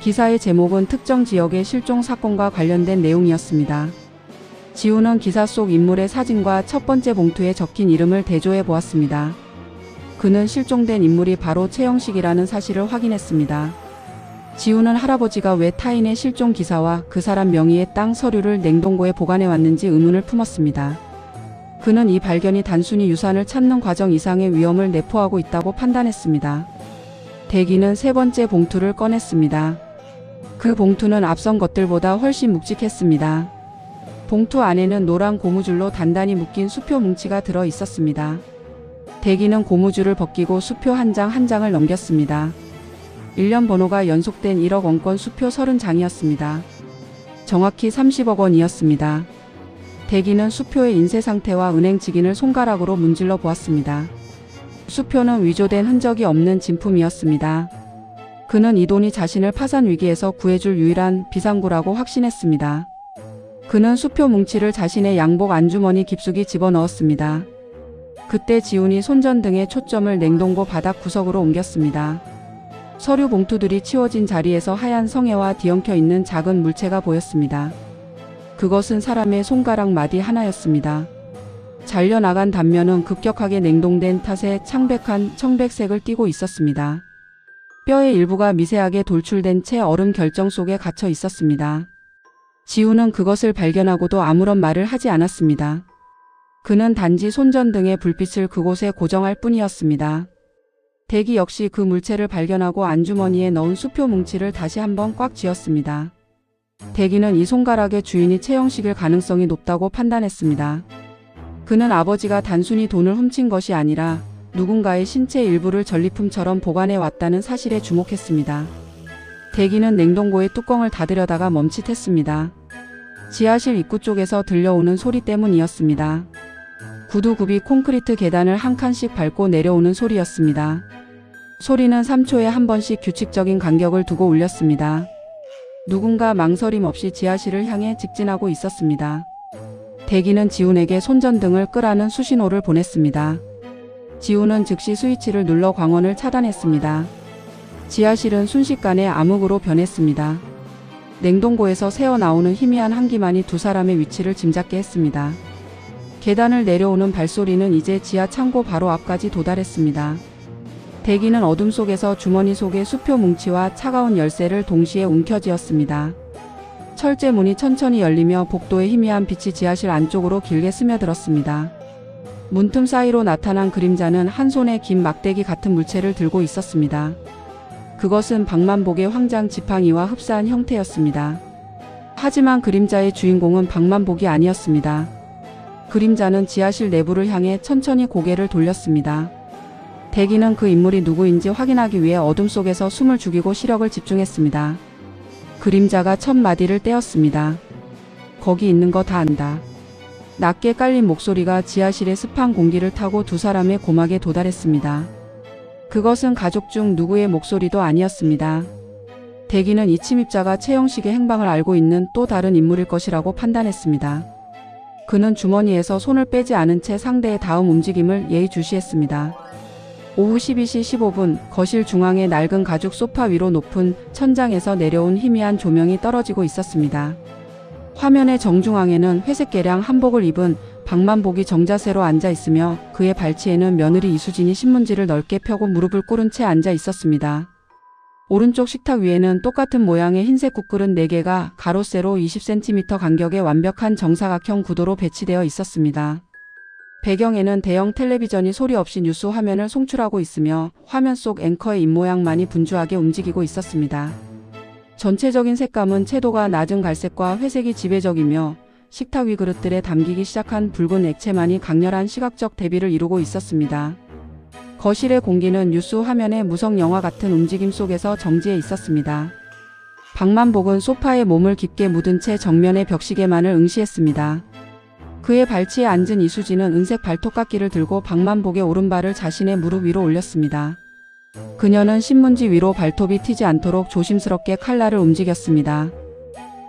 기사의 제목은 특정 지역의 실종 사건과 관련된 내용이었습니다. 지훈은 기사 속 인물의 사진과 첫 번째 봉투에 적힌 이름을 대조해 보았습니다. 그는 실종된 인물이 바로 최영식이라는 사실을 확인했습니다. 지훈은 할아버지가 왜 타인의 실종 기사와 그 사람 명의의 땅 서류를 냉동고에 보관해 왔는지 의문을 품었습니다. 그는 이 발견이 단순히 유산을 찾는 과정 이상의 위험을 내포하고 있다고 판단했습니다. 대기는 세 번째 봉투를 꺼냈습니다. 그 봉투는 앞선 것들보다 훨씬 묵직했습니다. 봉투 안에는 노란 고무줄로 단단히 묶인 수표 뭉치가 들어 있었습니다. 대기는 고무줄을 벗기고 수표 한 장 한 장을 넘겼습니다. 일련 번호가 연속된 1억 원권 수표 30장이었습니다. 정확히 30억 원이었습니다. 대기는 수표의 인쇄 상태와 은행 직인을 손가락으로 문질러 보았습니다. 수표는 위조된 흔적이 없는 진품이었습니다. 그는 이 돈이 자신을 파산 위기에서 구해줄 유일한 비상구라고 확신했습니다. 그는 수표 뭉치를 자신의 양복 안주머니 깊숙이 집어넣었습니다. 그때 지훈이 손전등의 초점을 냉동고 바닥 구석으로 옮겼습니다. 서류 봉투들이 치워진 자리에서 하얀 성에와 뒤엉켜 있는 작은 물체가 보였습니다. 그것은 사람의 손가락 마디 하나였습니다. 잘려나간 단면은 급격하게 냉동된 탓에 창백한 청백색을 띠고 있었습니다. 뼈의 일부가 미세하게 돌출된 채 얼음 결정 속에 갇혀 있었습니다. 지훈은 그것을 발견하고도 아무런 말을 하지 않았습니다. 그는 단지 손전등의 불빛을 그곳에 고정할 뿐이었습니다. 댁이 역시 그 물체를 발견하고 안주머니에 넣은 수표 뭉치를 다시 한번 꽉 쥐었습니다. 댁이는 이 손가락의 주인이 채영식일 가능성이 높다고 판단했습니다. 그는 아버지가 단순히 돈을 훔친 것이 아니라 누군가의 신체 일부를 전리품처럼 보관해 왔다는 사실에 주목했습니다. 댁이는 냉동고의 뚜껑을 닫으려다가 멈칫했습니다. 지하실 입구 쪽에서 들려오는 소리 때문이었습니다. 구두굽이 콘크리트 계단을 한 칸씩 밟고 내려오는 소리였습니다. 소리는 3초에 한 번씩 규칙적인 간격을 두고 울렸습니다. 누군가 망설임 없이 지하실을 향해 직진하고 있었습니다. 댁이는 지훈에게 손전등을 끄라는 수신호를 보냈습니다. 지훈은 즉시 스위치를 눌러 광원을 차단했습니다. 지하실은 순식간에 암흑으로 변했습니다. 냉동고에서 새어나오는 희미한 한기만이 두 사람의 위치를 짐작게 했습니다. 계단을 내려오는 발소리는 이제 지하 창고 바로 앞까지 도달했습니다. 댁이는 어둠 속에서 주머니 속의 수표 뭉치와 차가운 열쇠를 동시에 움켜쥐었습니다. 철제 문이 천천히 열리며 복도의 희미한 빛이 지하실 안쪽으로 길게 스며들었습니다. 문틈 사이로 나타난 그림자는 한 손에 긴 막대기 같은 물체를 들고 있었습니다. 그것은 박만복의 황장 지팡이와 흡사한 형태였습니다. 하지만 그림자의 주인공은 박만복이 아니었습니다. 그림자는 지하실 내부를 향해 천천히 고개를 돌렸습니다. 댁이는 그 인물이 누구인지 확인하기 위해 어둠 속에서 숨을 죽이고 시력을 집중했습니다. 그림자가 첫 마디를 떼었습니다. 거기 있는 거 다 안다. 낮게 깔린 목소리가 지하실의 습한 공기를 타고 두 사람의 고막에 도달했습니다. 그것은 가족 중 누구의 목소리도 아니었습니다. 댁이는 이 침입자가 채영식의 행방을 알고 있는 또 다른 인물일 것이라고 판단했습니다. 그는 주머니에서 손을 빼지 않은 채 상대의 다음 움직임을 예의주시했습니다. 오후 12시 15분 거실 중앙의 낡은 가죽 소파 위로 높은 천장에서 내려온 희미한 조명이 떨어지고 있었습니다. 화면의 정중앙에는 회색 개량 한복을 입은 박만복이 정자세로 앉아 있으며 그의 발치에는 며느리 이수진이 신문지를 넓게 펴고 무릎을 꿇은 채 앉아 있었습니다. 오른쪽 식탁 위에는 똑같은 모양의 흰색 국그릇 4개가 가로 세로 20cm 간격의 완벽한 정사각형 구도로 배치되어 있었습니다. 배경에는 대형 텔레비전이 소리 없이 뉴스 화면을 송출하고 있으며 화면 속 앵커의 입모양만이 분주하게 움직이고 있었습니다. 전체적인 색감은 채도가 낮은 갈색과 회색이 지배적이며 식탁 위 그릇들에 담기기 시작한 붉은 액체만이 강렬한 시각적 대비를 이루고 있었습니다. 거실의 공기는 뉴스 화면의 무성 영화 같은 움직임 속에서 정지해 있었습니다. 박만복은 소파에 몸을 깊게 묻은 채 정면의 벽시계만을 응시했습니다. 그의 발치에 앉은 이수진은 은색 발톱깎이를 들고 박만복의 오른발을 자신의 무릎 위로 올렸습니다. 그녀는 신문지 위로 발톱이 튀지 않도록 조심스럽게 칼날을 움직였습니다.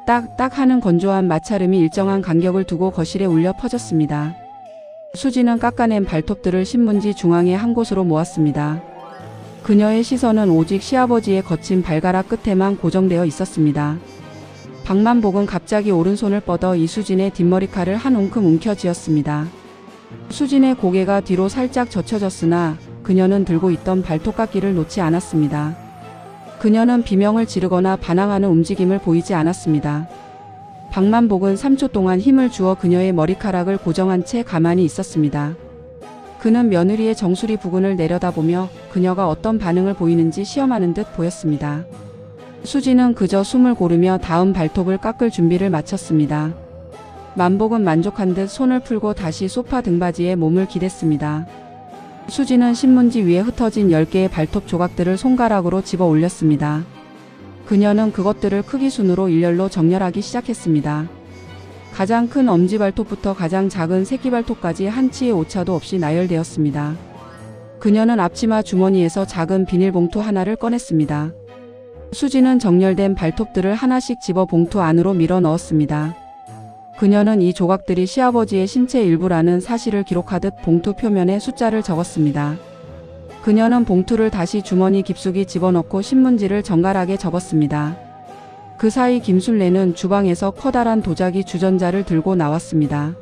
딱딱 하는 건조한 마찰음이 일정한 간격을 두고 거실에 울려 퍼졌습니다. 수지는 깎아낸 발톱들을 신문지 중앙의 한 곳으로 모았습니다. 그녀의 시선은 오직 시아버지의 거친 발가락 끝에만 고정되어 있었습니다. 박만복은 갑자기 오른손을 뻗어 이수진의 뒷머리칼을 한 움큼 움켜쥐었습니다. 수진의 고개가 뒤로 살짝 젖혀졌으나 그녀는 들고 있던 발톱깎이를 놓지 않았습니다. 그녀는 비명을 지르거나 반항하는 움직임을 보이지 않았습니다. 박만복은 3초 동안 힘을 주어 그녀의 머리카락을 고정한 채 가만히 있었습니다. 그는 며느리의 정수리 부근을 내려다보며 그녀가 어떤 반응을 보이는지 시험하는 듯 보였습니다. 수지는 그저 숨을 고르며 다음 발톱을 깎을 준비를 마쳤습니다. 만복은 만족한 듯 손을 풀고 다시 소파 등받이에 몸을 기댔습니다. 수지는 신문지 위에 흩어진 10개의 발톱 조각들을 손가락으로 집어 올렸습니다. 그녀는 그것들을 크기 순으로 일렬로 정렬하기 시작했습니다. 가장 큰 엄지발톱부터 가장 작은 새끼발톱까지 한치의 오차도 없이 나열되었습니다. 그녀는 앞치마 주머니에서 작은 비닐봉투 하나를 꺼냈습니다. 수지는 정렬된 발톱들을 하나씩 집어 봉투 안으로 밀어 넣었습니다. 그녀는 이 조각들이 시아버지의 신체 일부라는 사실을 기록하듯 봉투 표면에 숫자를 적었습니다. 그녀는 봉투를 다시 주머니 깊숙이 집어넣고 신문지를 정갈하게 접었습니다. 그 사이 김순례는 주방에서 커다란 도자기 주전자를 들고 나왔습니다.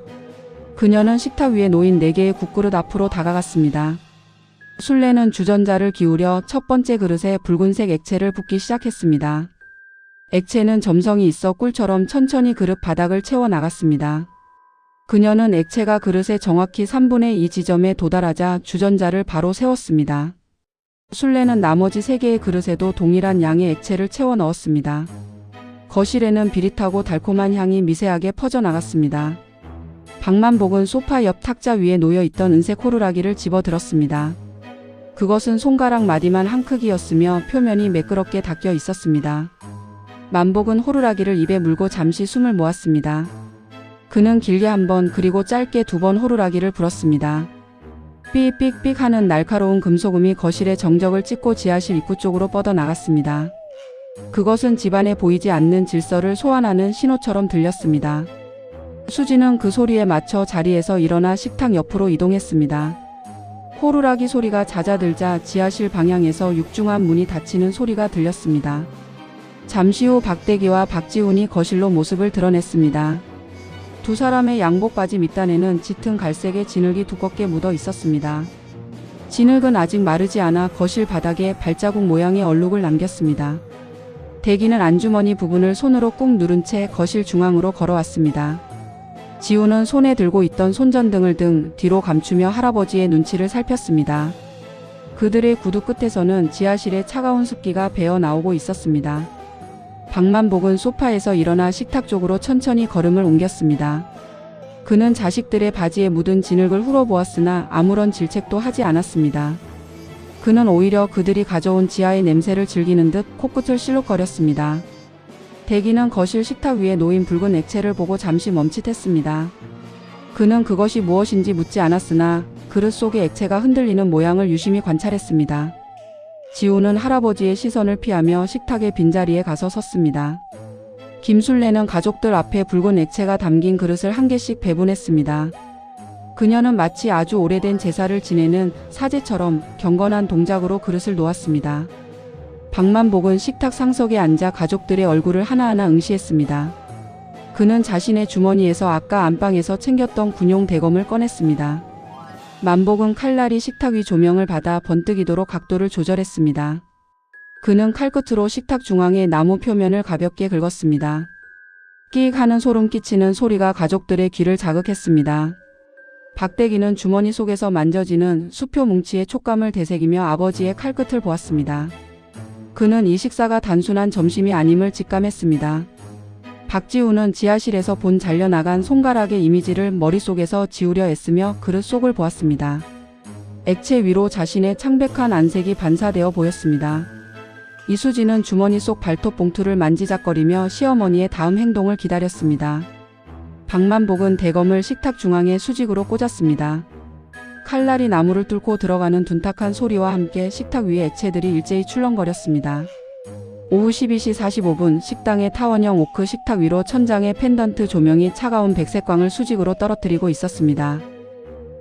그녀는 식탁 위에 놓인 4개의 국그릇 앞으로 다가갔습니다. 순례는 주전자를 기울여 첫 번째 그릇에 붉은색 액체를 붓기 시작했습니다. 액체는 점성이 있어 꿀처럼 천천히 그릇 바닥을 채워 나갔습니다. 그녀는 액체가 그릇의 정확히 3분의 2 지점에 도달하자 주전자를 바로 세웠습니다. 술래는 나머지 3개의 그릇에도 동일한 양의 액체를 채워 넣었습니다. 거실에는 비릿하고 달콤한 향이 미세하게 퍼져나갔습니다. 박만복은 소파 옆 탁자 위에 놓여있던 은색 호루라기를 집어들었습니다. 그것은 손가락 마디만 한 크기였으며 표면이 매끄럽게 닦여 있었습니다. 만복은 호루라기를 입에 물고 잠시 숨을 모았습니다. 그는 길게 한 번 그리고 짧게 2번 호루라기를 불었습니다. 삑삑삑 하는 날카로운 금속음이 거실의 정적을 찢고 지하실 입구 쪽으로 뻗어나갔습니다. 그것은 집안에 보이지 않는 질서를 소환하는 신호처럼 들렸습니다. 수지는 그 소리에 맞춰 자리에서 일어나 식탁 옆으로 이동했습니다. 호루라기 소리가 잦아들자 지하실 방향에서 육중한 문이 닫히는 소리가 들렸습니다. 잠시 후 박대기와 박지훈이 거실로 모습을 드러냈습니다. 두 사람의 양복 바지 밑단에는 짙은 갈색의 진흙이 두껍게 묻어 있었습니다. 진흙은 아직 마르지 않아 거실 바닥에 발자국 모양의 얼룩을 남겼습니다. 대기는 안주머니 부분을 손으로 꾹 누른 채 거실 중앙으로 걸어왔습니다. 지우는 손에 들고 있던 손전등을 등 뒤로 감추며 할아버지의 눈치를 살폈습니다. 그들의 구두 끝에서는 지하실의 차가운 습기가 배어 나오고 있었습니다. 박만복은 소파에서 일어나 식탁 쪽으로 천천히 걸음을 옮겼습니다. 그는 자식들의 바지에 묻은 진흙을 훑어보았으나 아무런 질책도 하지 않았습니다. 그는 오히려 그들이 가져온 지하의 냄새를 즐기는 듯 코끝을 실룩거렸습니다. 대기는 거실 식탁 위에 놓인 붉은 액체를 보고 잠시 멈칫했습니다. 그는 그것이 무엇인지 묻지 않았으나 그릇 속의 액체가 흔들리는 모양을 유심히 관찰했습니다. 지우는 할아버지의 시선을 피하며 식탁의 빈자리에 가서 섰습니다. 김술래는 가족들 앞에 붉은 액체가 담긴 그릇을 한 개씩 배분했습니다. 그녀는 마치 아주 오래된 제사를 지내는 사제처럼 경건한 동작으로 그릇을 놓았습니다. 박만복은 식탁 상석에 앉아 가족들의 얼굴을 하나하나 응시했습니다. 그는 자신의 주머니에서 아까 안방에서 챙겼던 군용 대검을 꺼냈습니다. 만복은 칼날이 식탁 위 조명을 받아 번뜩이도록 각도를 조절했습니다. 그는 칼끝으로 식탁 중앙의 나무 표면을 가볍게 긁었습니다. 끼익 하는 소름 끼치는 소리가 가족들의 귀를 자극했습니다. 박대기는 주머니 속에서 만져지는 수표 뭉치의 촉감을 되새기며 아버지의 칼끝을 보았습니다. 그는 이 식사가 단순한 점심이 아님을 직감했습니다. 박지훈은 지하실에서 본 잘려나간 손가락의 이미지를 머릿속에서 지우려 애쓰며 그릇 속을 보았습니다. 액체 위로 자신의 창백한 안색이 반사되어 보였습니다. 이수지는 주머니 속 발톱 봉투를 만지작거리며 시어머니의 다음 행동을 기다렸습니다. 박만복은 대검을 식탁 중앙에 수직으로 꽂았습니다. 칼날이 나무를 뚫고 들어가는 둔탁한 소리와 함께 식탁 위의 액체들이 일제히 출렁거렸습니다. 오후 12시 45분 식당의 타원형 오크 식탁 위로 천장의 펜던트 조명이 차가운 백색광을 수직으로 떨어뜨리고 있었습니다.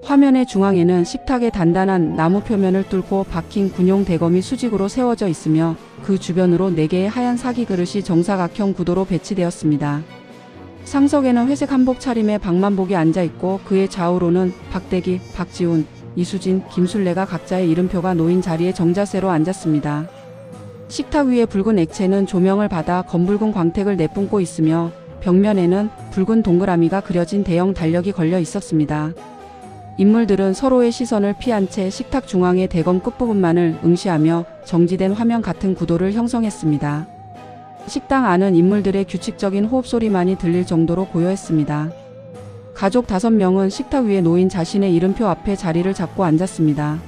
화면의 중앙에는 식탁의 단단한 나무 표면을 뚫고 박힌 군용 대검이 수직으로 세워져 있으며 그 주변으로 4개의 하얀 사기 그릇이 정사각형 구도로 배치되었습니다. 상석에는 회색 한복 차림의 박만복이 앉아있고 그의 좌우로는 박대기, 박지훈, 이수진, 김술래가 각자의 이름표가 놓인 자리에 정자세로 앉았습니다. 식탁 위의 붉은 액체는 조명을 받아 검붉은 광택을 내뿜고 있으며 벽면에는 붉은 동그라미가 그려진 대형 달력이 걸려 있었습니다. 인물들은 서로의 시선을 피한 채 식탁 중앙의 대검 끝부분만을 응시하며 정지된 화면 같은 구도를 형성했습니다. 식당 안은 인물들의 규칙적인 호흡소리만이 들릴 정도로 고요했습니다. 가족 5명은 식탁 위에 놓인 자신의 이름표 앞에 자리를 잡고 앉았습니다.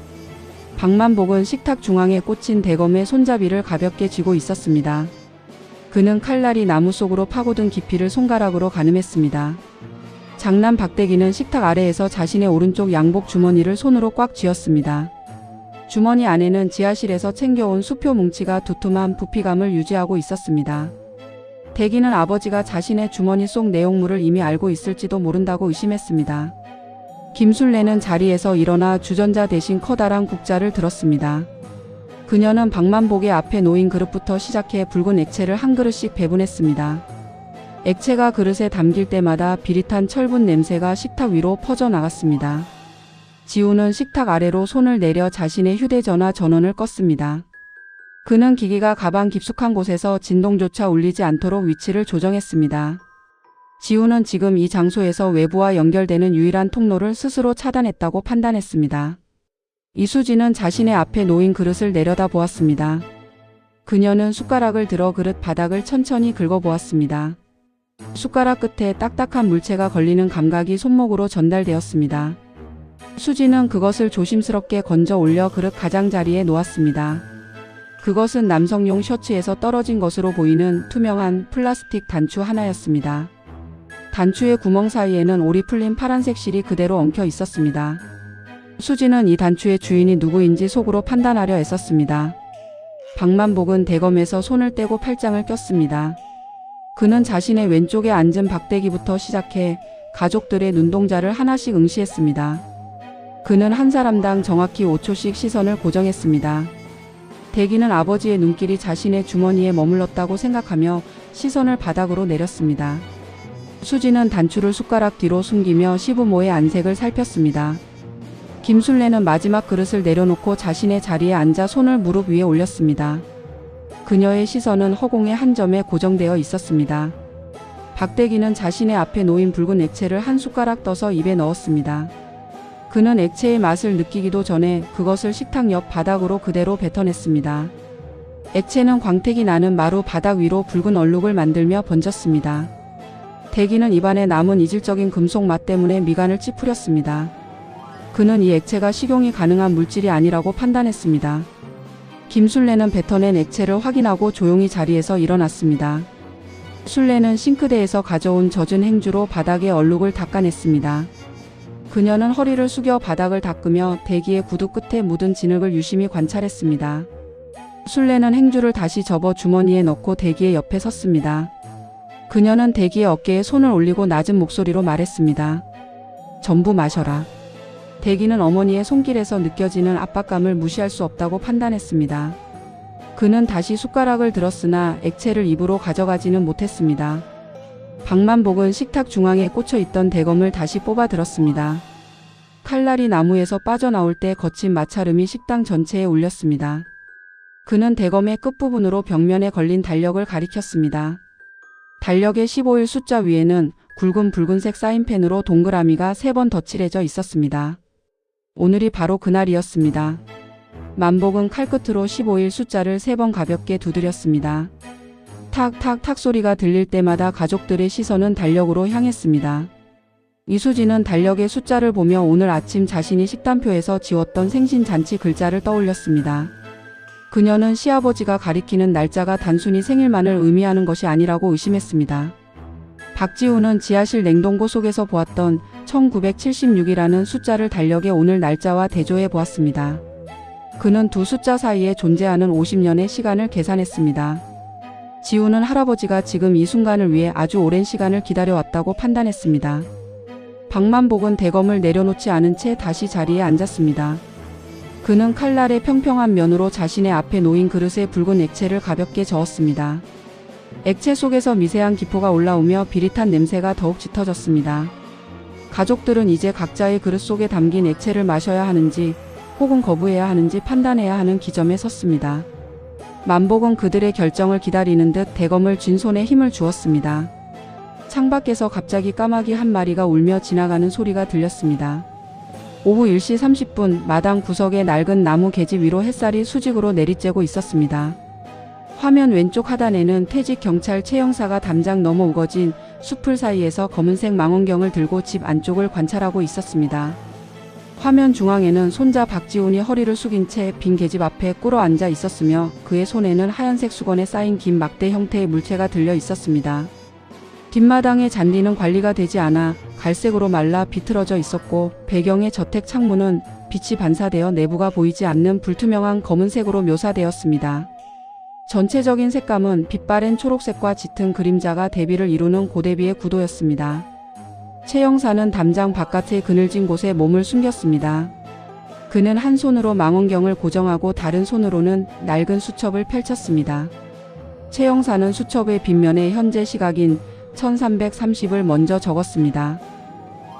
박만복은 식탁 중앙에 꽂힌 대검의 손잡이를 가볍게 쥐고 있었습니다. 그는 칼날이 나무 속으로 파고든 깊이를 손가락으로 가늠했습니다. 장남 박대기는 식탁 아래에서 자신의 오른쪽 양복 주머니를 손으로 꽉 쥐었습니다. 주머니 안에는 지하실에서 챙겨온 수표 뭉치가 두툼한 부피감을 유지하고 있었습니다. 대기는 아버지가 자신의 주머니 속 내용물을 이미 알고 있을지도 모른다고 의심했습니다. 김술래는 자리에서 일어나 주전자 대신 커다란 국자를 들었습니다. 그녀는 박만복의 앞에 놓인 그릇부터 시작해 붉은 액체를 한 그릇씩 배분했습니다. 액체가 그릇에 담길 때마다 비릿한 철분 냄새가 식탁 위로 퍼져나갔습니다. 지우는 식탁 아래로 손을 내려 자신의 휴대전화 전원을 껐습니다. 그는 기기가 가방 깊숙한 곳에서 진동조차 울리지 않도록 위치를 조정했습니다. 지우는 지금 이 장소에서 외부와 연결되는 유일한 통로를 스스로 차단했다고 판단했습니다. 이수진은 자신의 앞에 놓인 그릇을 내려다보았습니다. 그녀는 숟가락을 들어 그릇 바닥을 천천히 긁어보았습니다. 숟가락 끝에 딱딱한 물체가 걸리는 감각이 손목으로 전달되었습니다. 수진은 그것을 조심스럽게 건져 올려 그릇 가장자리에 놓았습니다. 그것은 남성용 셔츠에서 떨어진 것으로 보이는 투명한 플라스틱 단추 하나였습니다. 단추의 구멍 사이에는 올이 풀린 파란색 실이 그대로 엉켜 있었습니다. 수진은 이 단추의 주인이 누구인지 속으로 판단하려 애썼습니다. 박만복은 대검에서 손을 떼고 팔짱을 꼈습니다. 그는 자신의 왼쪽에 앉은 박대기부터 시작해 가족들의 눈동자를 하나씩 응시했습니다. 그는 한 사람당 정확히 5초씩 시선을 고정했습니다. 대기는 아버지의 눈길이 자신의 주머니에 머물렀다고 생각하며 시선을 바닥으로 내렸습니다. 수지는 단추를 숟가락 뒤로 숨기며 시부모의 안색을 살폈습니다. 김순례는 마지막 그릇을 내려놓고 자신의 자리에 앉아 손을 무릎 위에 올렸습니다. 그녀의 시선은 허공의 한 점에 고정되어 있었습니다. 박대기는 자신의 앞에 놓인 붉은 액체를 한 숟가락 떠서 입에 넣었습니다. 그는 액체의 맛을 느끼기도 전에 그것을 식탁 옆 바닥으로 그대로 뱉어냈습니다. 액체는 광택이 나는 마루 바닥 위로 붉은 얼룩을 만들며 번졌습니다. 대기는 입안에 남은 이질적인 금속 맛 때문에 미간을 찌푸렸습니다. 그는 이 액체가 식용이 가능한 물질이 아니라고 판단했습니다. 김순례는 뱉어낸 액체를 확인하고 조용히 자리에서 일어났습니다. 순례는 싱크대에서 가져온 젖은 행주로 바닥의 얼룩을 닦아냈습니다. 그녀는 허리를 숙여 바닥을 닦으며 대기의 구두 끝에 묻은 진흙을 유심히 관찰했습니다. 순례는 행주를 다시 접어 주머니에 넣고 대기의 옆에 섰습니다. 그녀는 대기의 어깨에 손을 올리고 낮은 목소리로 말했습니다. 전부 마셔라. 대기는 어머니의 손길에서 느껴지는 압박감을 무시할 수 없다고 판단했습니다. 그는 다시 숟가락을 들었으나 액체를 입으로 가져가지는 못했습니다. 박만복은 식탁 중앙에 꽂혀있던 대검을 다시 뽑아 들었습니다. 칼날이 나무에서 빠져나올 때 거친 마찰음이 식당 전체에 울렸습니다. 그는 대검의 끝부분으로 벽면에 걸린 달력을 가리켰습니다. 달력의 15일 숫자 위에는 굵은 붉은색 사인펜으로 동그라미가 3번 덧칠해져 있었습니다. 오늘이 바로 그날이었습니다. 만복은 칼끝으로 15일 숫자를 3번 가볍게 두드렸습니다. 탁탁탁 소리가 들릴 때마다 가족들의 시선은 달력으로 향했습니다. 이수진은 달력의 숫자를 보며 오늘 아침 자신이 식단표에서 지웠던 생신잔치 글자를 떠올렸습니다. 그녀는 시아버지가 가리키는 날짜가 단순히 생일만을 의미하는 것이 아니라고 의심했습니다. 박지우는 지하실 냉동고 속에서 보았던 1976이라는 숫자를 달력의 오늘 날짜와 대조해 보았습니다. 그는 두 숫자 사이에 존재하는 50년의 시간을 계산했습니다. 지우는 할아버지가 지금 이 순간을 위해 아주 오랜 시간을 기다려왔다고 판단했습니다. 박만복은 대검을 내려놓지 않은 채 다시 자리에 앉았습니다. 그는 칼날의 평평한 면으로 자신의 앞에 놓인 그릇에 붉은 액체를 가볍게 저었습니다. 액체 속에서 미세한 기포가 올라오며 비릿한 냄새가 더욱 짙어졌습니다. 가족들은 이제 각자의 그릇 속에 담긴 액체를 마셔야 하는지 혹은 거부해야 하는지 판단해야 하는 기점에 섰습니다. 만복은 그들의 결정을 기다리는 듯 대검을 쥔 손에 힘을 주었습니다. 창밖에서 갑자기 까마귀 한 마리가 울며 지나가는 소리가 들렸습니다. 오후 1시 30분 마당 구석의 낡은 나무 계집 위로 햇살이 수직으로 내리쬐고 있었습니다. 화면 왼쪽 하단에는 퇴직 경찰 최 형사가 담장 넘어 우거진 숲을 사이에서 검은색 망원경을 들고 집 안쪽을 관찰하고 있었습니다. 화면 중앙에는 손자 박지훈이 허리를 숙인 채 빈 계집 앞에 꿇어 앉아 있었으며 그의 손에는 하얀색 수건에 쌓인 긴 막대 형태의 물체가 들려 있었습니다. 뒷마당의 잔디는 관리가 되지 않아 갈색으로 말라 비틀어져 있었고 배경의 저택 창문은 빛이 반사되어 내부가 보이지 않는 불투명한 검은색으로 묘사되었습니다. 전체적인 색감은 빛바랜 초록색과 짙은 그림자가 대비를 이루는 고대비의 구도였습니다. 최 형사는 담장 바깥의 그늘진 곳에 몸을 숨겼습니다. 그는 한 손으로 망원경을 고정하고 다른 손으로는 낡은 수첩을 펼쳤습니다. 최 형사는 수첩의 빗면에 현재 시각인 1330을 먼저 적었습니다.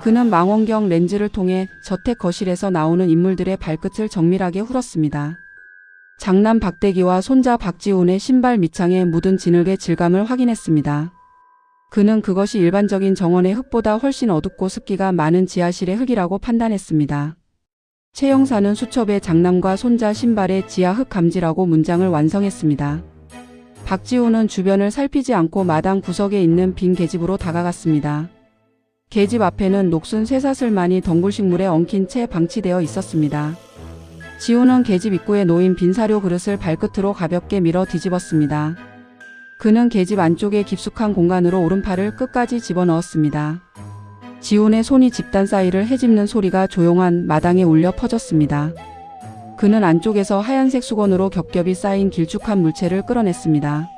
그는 망원경 렌즈를 통해 저택 거실에서 나오는 인물들의 발끝을 정밀하게 훑었습니다. 장남 박대기와 손자 박지훈의 신발 밑창에 묻은 진흙의 질감을 확인했습니다. 그는 그것이 일반적인 정원의 흙보다 훨씬 어둡고 습기가 많은 지하실의 흙이라고 판단했습니다. 최 형사는 수첩에 장남과 손자 신발의 지하 흙 감지라고 문장을 완성했습니다. 박지우는 주변을 살피지 않고 마당 구석에 있는 빈 계집으로 다가갔습니다. 계집 앞에는 녹슨 쇠사슬만이 덩굴식물에 엉킨 채 방치되어 있었습니다. 지우는 계집 입구에 놓인 빈 사료 그릇을 발끝으로 가볍게 밀어 뒤집었습니다. 그는 계집 안쪽의 깊숙한 공간으로 오른팔을 끝까지 집어넣었습니다. 지훈의 손이 집단 사이를 헤집는 소리가 조용한 마당에 울려 퍼졌습니다. 그는 안쪽에서 하얀색 수건으로 겹겹이 쌓인 길쭉한 물체를 끌어냈습니다.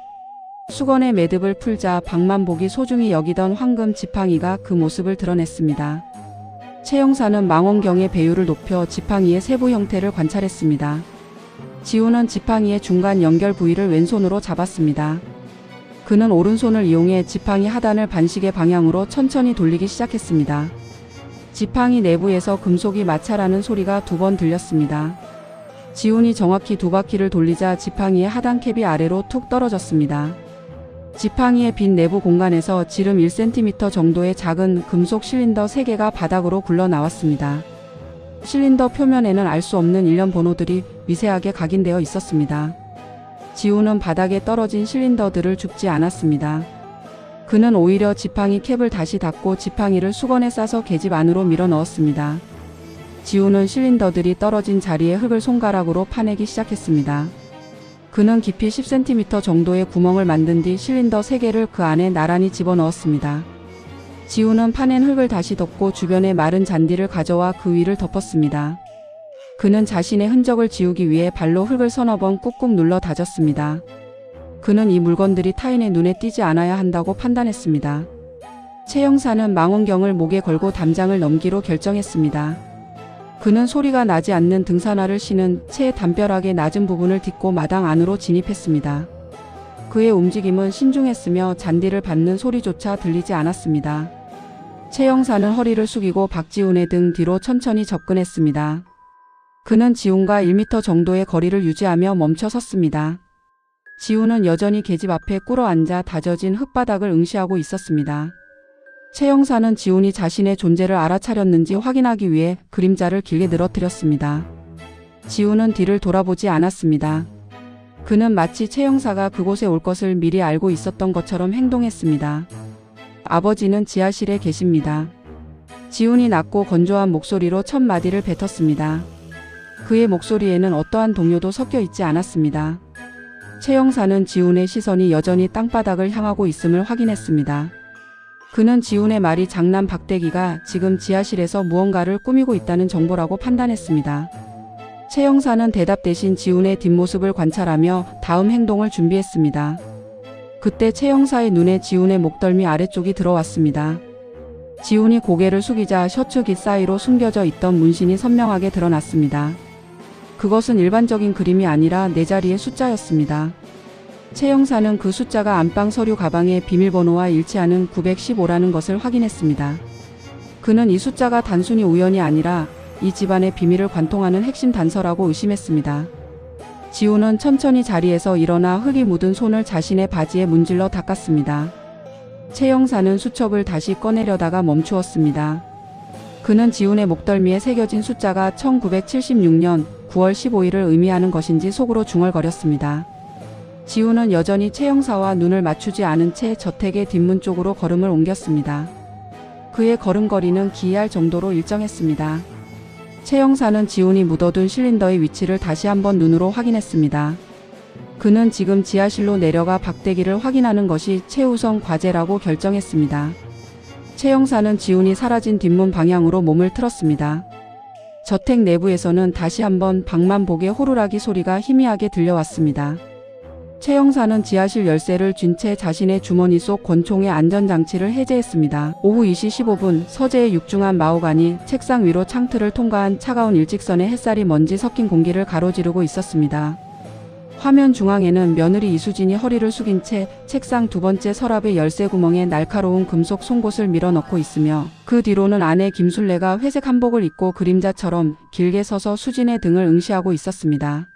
수건의 매듭을 풀자 박만복이 소중히 여기던 황금 지팡이가 그 모습을 드러냈습니다. 최 형사는 망원경의 배율을 높여 지팡이의 세부 형태를 관찰했습니다. 지훈은 지팡이의 중간 연결 부위를 왼손으로 잡았습니다. 그는 오른손을 이용해 지팡이 하단을 반시계 방향으로 천천히 돌리기 시작했습니다. 지팡이 내부에서 금속이 마찰하는 소리가 2번 들렸습니다. 지훈이 정확히 2바퀴를 돌리자 지팡이의 하단 캡이 아래로 툭 떨어졌습니다. 지팡이의 빈 내부 공간에서 지름 1cm 정도의 작은 금속 실린더 3개가 바닥으로 굴러 나왔습니다. 실린더 표면에는 알 수 없는 일련 번호들이 미세하게 각인되어 있었습니다. 지훈은 바닥에 떨어진 실린더들을 줍지 않았습니다. 그는 오히려 지팡이 캡을 다시 닫고 지팡이를 수건에 싸서 계집 안으로 밀어 넣었습니다. 지훈은 실린더들이 떨어진 자리에 흙을 손가락으로 파내기 시작했습니다. 그는 깊이 10cm 정도의 구멍을 만든 뒤 실린더 3개를 그 안에 나란히 집어넣었습니다. 지훈은 파낸 흙을 다시 덮고 주변의 마른 잔디를 가져와 그 위를 덮었습니다. 그는 자신의 흔적을 지우기 위해 발로 흙을 서너 번 꾹꾹 눌러 다졌습니다. 그는 이 물건들이 타인의 눈에 띄지 않아야 한다고 판단했습니다. 최 형사는 망원경을 목에 걸고 담장을 넘기로 결정했습니다. 그는 소리가 나지 않는 등산화를 신은 채 담벼락의 낮은 부분을 딛고 마당 안으로 진입했습니다. 그의 움직임은 신중했으며 잔디를 밟는 소리조차 들리지 않았습니다. 최 형사는 허리를 숙이고 박지훈의 등 뒤로 천천히 접근했습니다. 그는 지훈과 1m 정도의 거리를 유지하며 멈춰 섰습니다. 지훈은 여전히 계집 앞에 꿇어앉아 다져진 흙바닥을 응시하고 있었습니다. 최 형사는 지훈이 자신의 존재를 알아차렸는지 확인하기 위해 그림자를 길게 늘어뜨렸습니다. 지훈은 뒤를 돌아보지 않았습니다. 그는 마치 최 형사가 그곳에 올 것을 미리 알고 있었던 것처럼 행동했습니다. 아버지는 지하실에 계십니다. 지훈이 낮고 건조한 목소리로 첫 마디를 뱉었습니다. 그의 목소리에는 어떠한 동요도 섞여 있지 않았습니다. 최 형사는 지훈의 시선이 여전히 땅바닥을 향하고 있음을 확인했습니다. 그는 지훈의 말이 장남 박대기가 지금 지하실에서 무언가를 꾸미고 있다는 정보라고 판단했습니다. 최 형사는 대답 대신 지훈의 뒷모습을 관찰하며 다음 행동을 준비했습니다. 그때 최 형사의 눈에 지훈의 목덜미 아래쪽이 들어왔습니다. 지훈이 고개를 숙이자 셔츠 깃 사이로 숨겨져 있던 문신이 선명하게 드러났습니다. 그것은 일반적인 그림이 아니라 4자리의 숫자였습니다. 최 형사는 그 숫자가 안방 서류 가방의 비밀번호와 일치하는 915라는 것을 확인했습니다. 그는 이 숫자가 단순히 우연이 아니라 이 집안의 비밀을 관통하는 핵심 단서라고 의심했습니다. 지훈은 천천히 자리에서 일어나 흙이 묻은 손을 자신의 바지에 문질러 닦았습니다. 최 형사는 수첩을 다시 꺼내려다가 멈추었습니다. 그는 지훈의 목덜미에 새겨진 숫자가 1976년 9월 15일을 의미하는 것인지 속으로 중얼거렸습니다. 지훈은 여전히 최 형사와 눈을 맞추지 않은 채 저택의 뒷문 쪽으로 걸음을 옮겼습니다. 그의 걸음걸이는 기이할 정도로 일정했습니다. 최 형사는 지훈이 묻어둔 실린더의 위치를 다시 한번 눈으로 확인했습니다. 그는 지금 지하실로 내려가 박대기를 확인하는 것이 최우선 과제라고 결정했습니다. 최 형사는 지훈이 사라진 뒷문 방향으로 몸을 틀었습니다. 저택 내부에서는 다시 한번 박만복의 호루라기 소리가 희미하게 들려왔습니다. 최 형사는 지하실 열쇠를 쥔 채 자신의 주머니 속 권총의 안전장치를 해제했습니다. 오후 2시 15분 서재의 육중한 마호간이 책상 위로 창틀을 통과한 차가운 일직선의 햇살이 먼지 섞인 공기를 가로지르고 있었습니다. 화면 중앙에는 며느리 이수진이 허리를 숙인 채 책상 2번째 서랍의 열쇠 구멍에 날카로운 금속 송곳을 밀어넣고 있으며 그 뒤로는 아내 김술래가 회색 한복을 입고 그림자처럼 길게 서서 수진의 등을 응시하고 있었습니다.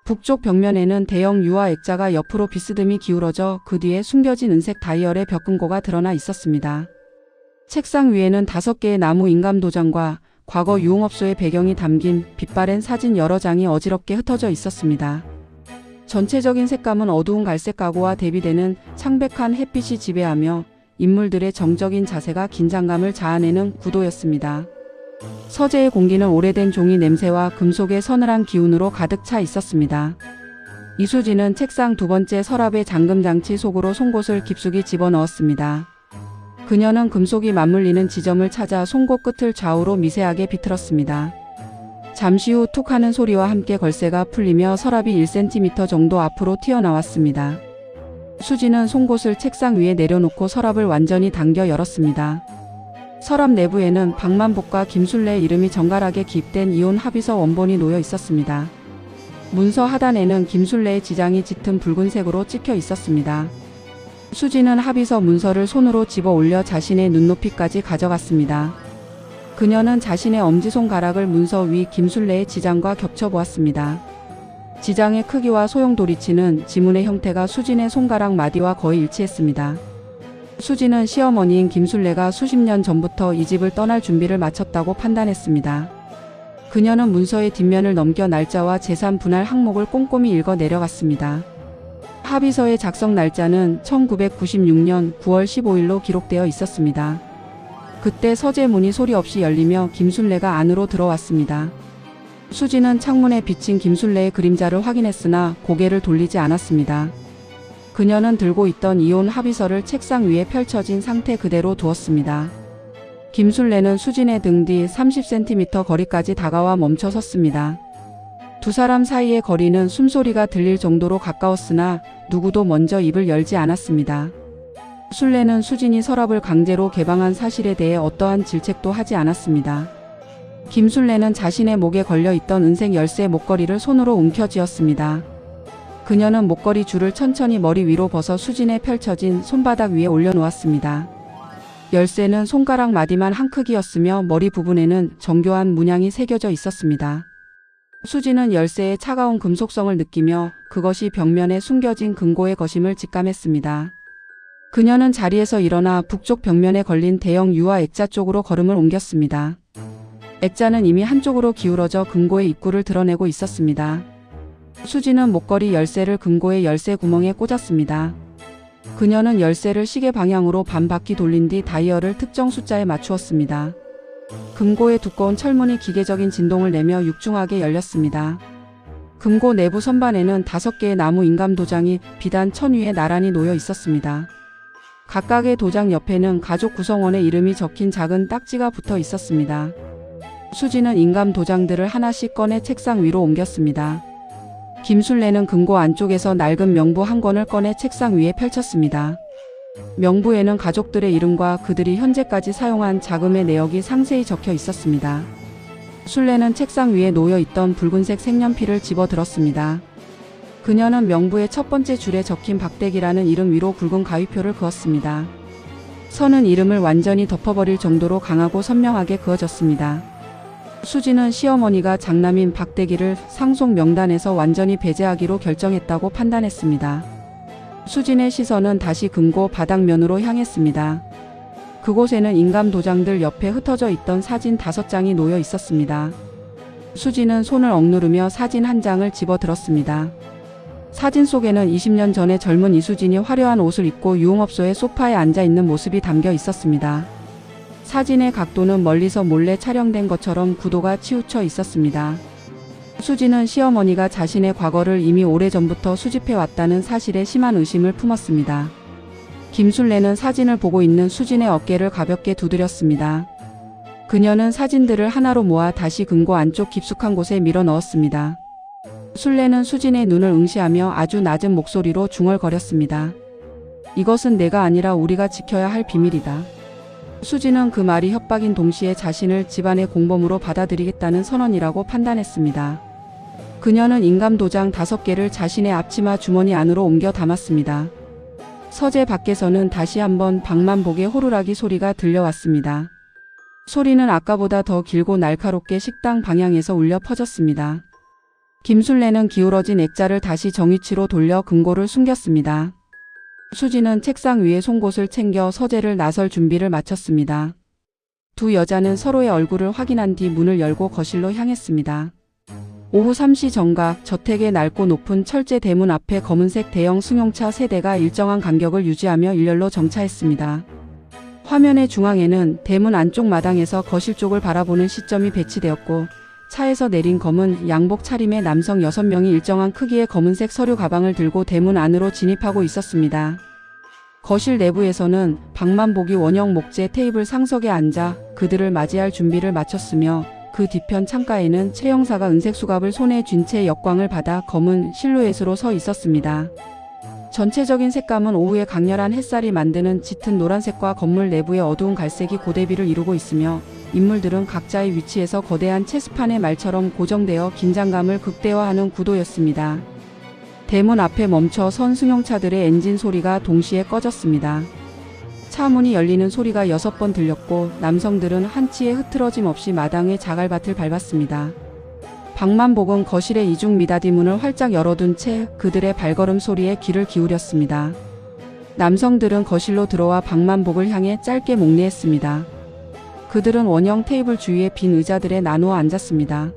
북쪽 벽면에는 대형 유화 액자가 옆으로 비스듬히 기울어져 그 뒤에 숨겨진 은색 다이얼의 벽금고가 드러나 있었습니다. 책상 위에는 5개의 나무 인감 도장과 과거 유흥업소의 배경이 담긴 빛바랜 사진 여러 장이 어지럽게 흩어져 있었습니다. 전체적인 색감은 어두운 갈색 가구와 대비되는 창백한 햇빛이 지배하며 인물들의 정적인 자세가 긴장감을 자아내는 구도였습니다. 서재의 공기는 오래된 종이 냄새와 금속의 서늘한 기운으로 가득 차 있었습니다. 이수진은 책상 2번째 서랍의 잠금장치 속으로 송곳을 깊숙이 집어넣었습니다. 그녀는 금속이 맞물리는 지점을 찾아 송곳 끝을 좌우로 미세하게 비틀었습니다. 잠시 후 툭 하는 소리와 함께 걸쇠가 풀리며 서랍이 1cm 정도 앞으로 튀어나왔습니다. 수지는 송곳을 책상 위에 내려놓고 서랍을 완전히 당겨 열었습니다. 서랍 내부에는 박만복과 김술래의 이름이 정갈하게 기입된 이온 합의서 원본이 놓여 있었습니다. 문서 하단에는 김술래의 지장이 짙은 붉은색으로 찍혀 있었습니다. 수지는 합의서 문서를 손으로 집어 올려 자신의 눈높이까지 가져갔습니다. 그녀는 자신의 엄지손가락을 문서 위 김술래의 지장과 겹쳐보았습니다. 지장의 크기와 소용돌이치는 지문의 형태가 수진의 손가락 마디와 거의 일치했습니다. 수진은 시어머니인 김술래가 수십 년 전부터 이 집을 떠날 준비를 마쳤다고 판단했습니다. 그녀는 문서의 뒷면을 넘겨 날짜와 재산 분할 항목을 꼼꼼히 읽어 내려갔습니다. 합의서의 작성 날짜는 1996년 9월 15일로 기록되어 있었습니다. 그때 서재 문이 소리 없이 열리며 김술래가 안으로 들어왔습니다. 수지는 창문에 비친 김술래의 그림자를 확인했으나 고개를 돌리지 않았습니다. 그녀는 들고 있던 이혼 합의서를 책상 위에 펼쳐진 상태 그대로 두었습니다. 김술래는 수진의 등 뒤 30cm 거리까지 다가와 멈춰 섰습니다. 두 사람 사이의 거리는 숨소리가 들릴 정도로 가까웠으나 누구도 먼저 입을 열지 않았습니다. 술래는 수진이 서랍을 강제로 개방한 사실에 대해 어떠한 질책도 하지 않았습니다. 김술래는 자신의 목에 걸려있던 은색 열쇠 목걸이를 손으로 움켜쥐었습니다. 그녀는 목걸이 줄을 천천히 머리 위로 벗어 수진에 펼쳐진 손바닥 위에 올려놓았습니다. 열쇠는 손가락 마디만 한 크기였으며 머리 부분에는 정교한 문양이 새겨져 있었습니다. 수지는 열쇠의 차가운 금속성을 느끼며 그것이 벽면에 숨겨진 금고의 것임을 직감했습니다. 그녀는 자리에서 일어나 북쪽 벽면에 걸린 대형 유화 액자 쪽으로 걸음을 옮겼습니다. 액자는 이미 한쪽으로 기울어져 금고의 입구를 드러내고 있었습니다. 수지는 목걸이 열쇠를 금고의 열쇠 구멍에 꽂았습니다. 그녀는 열쇠를 시계 방향으로 반 바퀴 돌린 뒤 다이얼을 특정 숫자에 맞추었습니다. 금고의 두꺼운 철문이 기계적인 진동을 내며 육중하게 열렸습니다. 금고 내부 선반에는 5개의 나무 인감 도장이 비단 천 위에 나란히 놓여 있었습니다. 각각의 도장 옆에는 가족 구성원의 이름이 적힌 작은 딱지가 붙어 있었습니다. 수지는 인감 도장들을 하나씩 꺼내 책상 위로 옮겼습니다. 김술래는 금고 안쪽에서 낡은 명부 한 권을 꺼내 책상 위에 펼쳤습니다. 명부에는 가족들의 이름과 그들이 현재까지 사용한 자금의 내역이 상세히 적혀 있었습니다. 술래는 책상 위에 놓여 있던 붉은색 색연필을 집어들었습니다. 그녀는 명부의 첫 번째 줄에 적힌 박대기라는 이름 위로 붉은 가위표를 그었습니다. 선은 이름을 완전히 덮어버릴 정도로 강하고 선명하게 그어졌습니다. 수지는 시어머니가 장남인 박대기를 상속 명단에서 완전히 배제하기로 결정했다고 판단했습니다. 수진의 시선은 다시 금고 바닥면으로 향했습니다. 그곳에는 인감 도장들 옆에 흩어져 있던 사진 5장이 놓여 있었습니다. 수진은 손을 억누르며 사진 한 장을 집어들었습니다. 사진 속에는 20년 전의 젊은 이수진이 화려한 옷을 입고 유흥업소의 소파에 앉아 있는 모습이 담겨 있었습니다. 사진의 각도는 멀리서 몰래 촬영된 것처럼 구도가 치우쳐 있었습니다. 수지는 시어머니가 자신의 과거를 이미 오래전부터 수집해왔다는 사실에 심한 의심을 품었습니다. 김술래는 사진을 보고 있는 수진의 어깨를 가볍게 두드렸습니다. 그녀는 사진들을 하나로 모아 다시 금고 안쪽 깊숙한 곳에 밀어 넣었습니다. 술래는 수진의 눈을 응시하며 아주 낮은 목소리로 중얼거렸습니다. 이것은 내가 아니라 우리가 지켜야 할 비밀이다. 수진은 그 말이 협박인 동시에 자신을 집안의 공범으로 받아들이겠다는 선언이라고 판단했습니다. 그녀는 인감 도장 5개를 자신의 앞치마 주머니 안으로 옮겨 담았습니다. 서재 밖에서는 다시 한번 박만복의 호루라기 소리가 들려왔습니다. 소리는 아까보다 더 길고 날카롭게 식당 방향에서 울려 퍼졌습니다. 김술래는 기울어진 액자를 다시 정위치로 돌려 금고를 숨겼습니다. 수지는 책상 위에 송곳을 챙겨 서재를 나설 준비를 마쳤습니다. 두 여자는 서로의 얼굴을 확인한 뒤 문을 열고 거실로 향했습니다. 오후 3시 정각 저택의 낡고 높은 철제 대문 앞에 검은색 대형 승용차 3대가 일정한 간격을 유지하며 일렬로 정차했습니다. 화면의 중앙에는 대문 안쪽 마당에서 거실 쪽을 바라보는 시점이 배치되었고 차에서 내린 검은 양복 차림의 남성 6명이 일정한 크기의 검은색 서류 가방을 들고 대문 안으로 진입하고 있었습니다. 거실 내부에서는 박만복이 원형 목재 테이블 상석에 앉아 그들을 맞이할 준비를 마쳤으며 그 뒤편 창가에는 최 형사가 은색 수갑을 손에 쥔 채 역광을 받아 검은 실루엣으로 서 있었습니다. 전체적인 색감은 오후에 강렬한 햇살이 만드는 짙은 노란색과 건물 내부의 어두운 갈색이 고대비를 이루고 있으며 인물들은 각자의 위치에서 거대한 체스판의 말처럼 고정되어 긴장감을 극대화하는 구도였습니다. 대문 앞에 멈춰 선 승용차들의 엔진 소리가 동시에 꺼졌습니다. 차 문이 열리는 소리가 6번 들렸고 남성들은 한치의 흐트러짐 없이 마당의 자갈밭을 밟았습니다. 박만복은 거실의 이중 미닫이 문을 활짝 열어둔 채 그들의 발걸음 소리에 귀를 기울였습니다. 남성들은 거실로 들어와 박만복을 향해 짧게 목례했습니다. 그들은 원형 테이블 주위의 빈 의자들에 나누어 앉았습니다.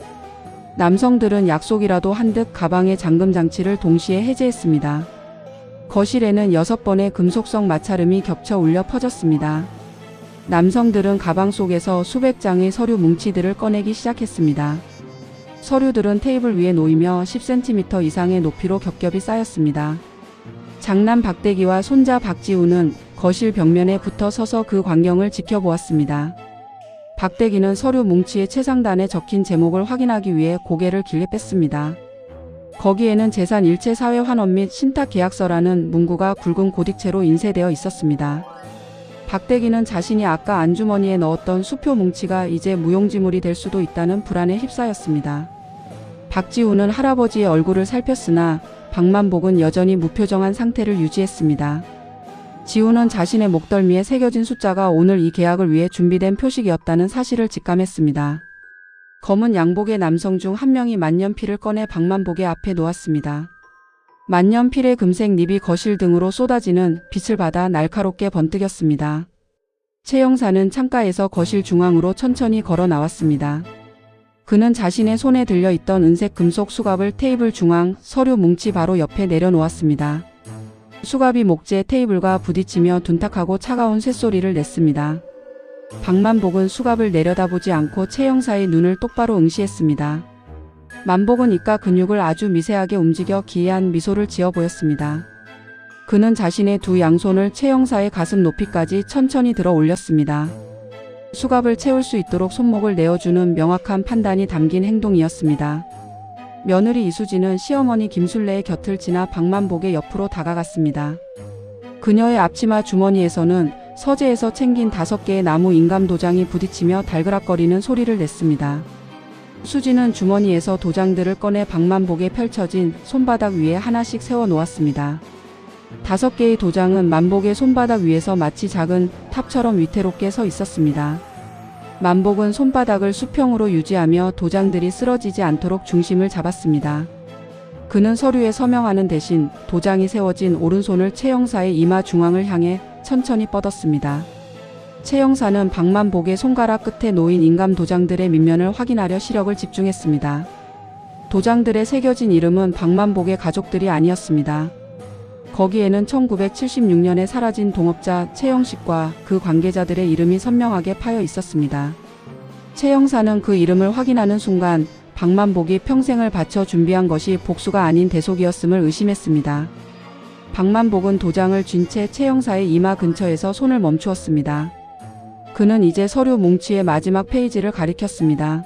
남성들은 약속이라도 한 듯 가방의 잠금 장치를 동시에 해제했습니다. 거실에는 6번의 금속성 마찰음이 겹쳐 울려 퍼졌습니다. 남성들은 가방 속에서 수백 장의 서류 뭉치들을 꺼내기 시작했습니다. 서류들은 테이블 위에 놓이며 10cm 이상의 높이로 겹겹이 쌓였습니다. 장남 박대기와 손자 박지우는 거실 벽면에 붙어 서서 그 광경을 지켜보았습니다. 박대기는 서류 뭉치의 최상단에 적힌 제목을 확인하기 위해 고개를 길게 뺐습니다. 거기에는 재산 일체 사회 환원 및 신탁 계약서라는 문구가 굵은 고딕체로 인쇄되어 있었습니다. 박대기는 자신이 아까 안주머니에 넣었던 수표 뭉치가 이제 무용지물이 될 수도 있다는 불안에 휩싸였습니다. 박지우는 할아버지의 얼굴을 살폈으나 박만복은 여전히 무표정한 상태를 유지했습니다. 지우는 자신의 목덜미에 새겨진 숫자가 오늘 이 계약을 위해 준비된 표식이었다는 사실을 직감했습니다. 검은 양복의 남성 중 한 명이 만년필을 꺼내 박만복의 앞에 놓았습니다. 만년필의 금색 닙이 거실 등으로 쏟아지는 빛을 받아 날카롭게 번뜩였습니다. 최 형사는 창가에서 거실 중앙으로 천천히 걸어 나왔습니다. 그는 자신의 손에 들려있던 은색 금속 수갑을 테이블 중앙 서류 뭉치 바로 옆에 내려놓았습니다. 수갑이 목재 테이블과 부딪히며 둔탁하고 차가운 쇳소리를 냈습니다. 박만복은 수갑을 내려다보지 않고 최 형사의 눈을 똑바로 응시했습니다. 만복은 입과 근육을 아주 미세하게 움직여 기이한 미소를 지어 보였습니다. 그는 자신의 두 양손을 최 형사의 가슴 높이까지 천천히 들어 올렸습니다. 수갑을 채울 수 있도록 손목을 내어주는 명확한 판단이 담긴 행동이었습니다. 며느리 이수지는 시어머니 김술래의 곁을 지나 박만복의 옆으로 다가갔습니다. 그녀의 앞치마 주머니에서는 서재에서 챙긴 5개의 나무 인감 도장이 부딪히며 달그락거리는 소리를 냈습니다. 수지는 주머니에서 도장들을 꺼내 박만복에 펼쳐진 손바닥 위에 하나씩 세워 놓았습니다. 5개의 도장은 만복의 손바닥 위에서 마치 작은 탑처럼 위태롭게 서 있었습니다. 만복은 손바닥을 수평으로 유지하며 도장들이 쓰러지지 않도록 중심을 잡았습니다. 그는 서류에 서명하는 대신 도장이 세워진 오른손을 최 형사의 이마 중앙을 향해 천천히 뻗었습니다. 최 형사는 박만복의 손가락 끝에 놓인 인감 도장들의 밑면을 확인하려 시력을 집중했습니다. 도장들에 새겨진 이름은 박만복의 가족들이 아니었습니다. 거기에는 1976년에 사라진 동업자 최영식과 그 관계자들의 이름이 선명하게 파여 있었습니다. 최 형사는 그 이름을 확인하는 순간 박만복이 평생을 바쳐 준비한 것이 복수가 아닌 대속이었음을 의심했습니다. 박만복은 도장을 쥔 채 최 형사의 이마 근처에서 손을 멈추었습니다. 그는 이제 서류 뭉치의 마지막 페이지를 가리켰습니다.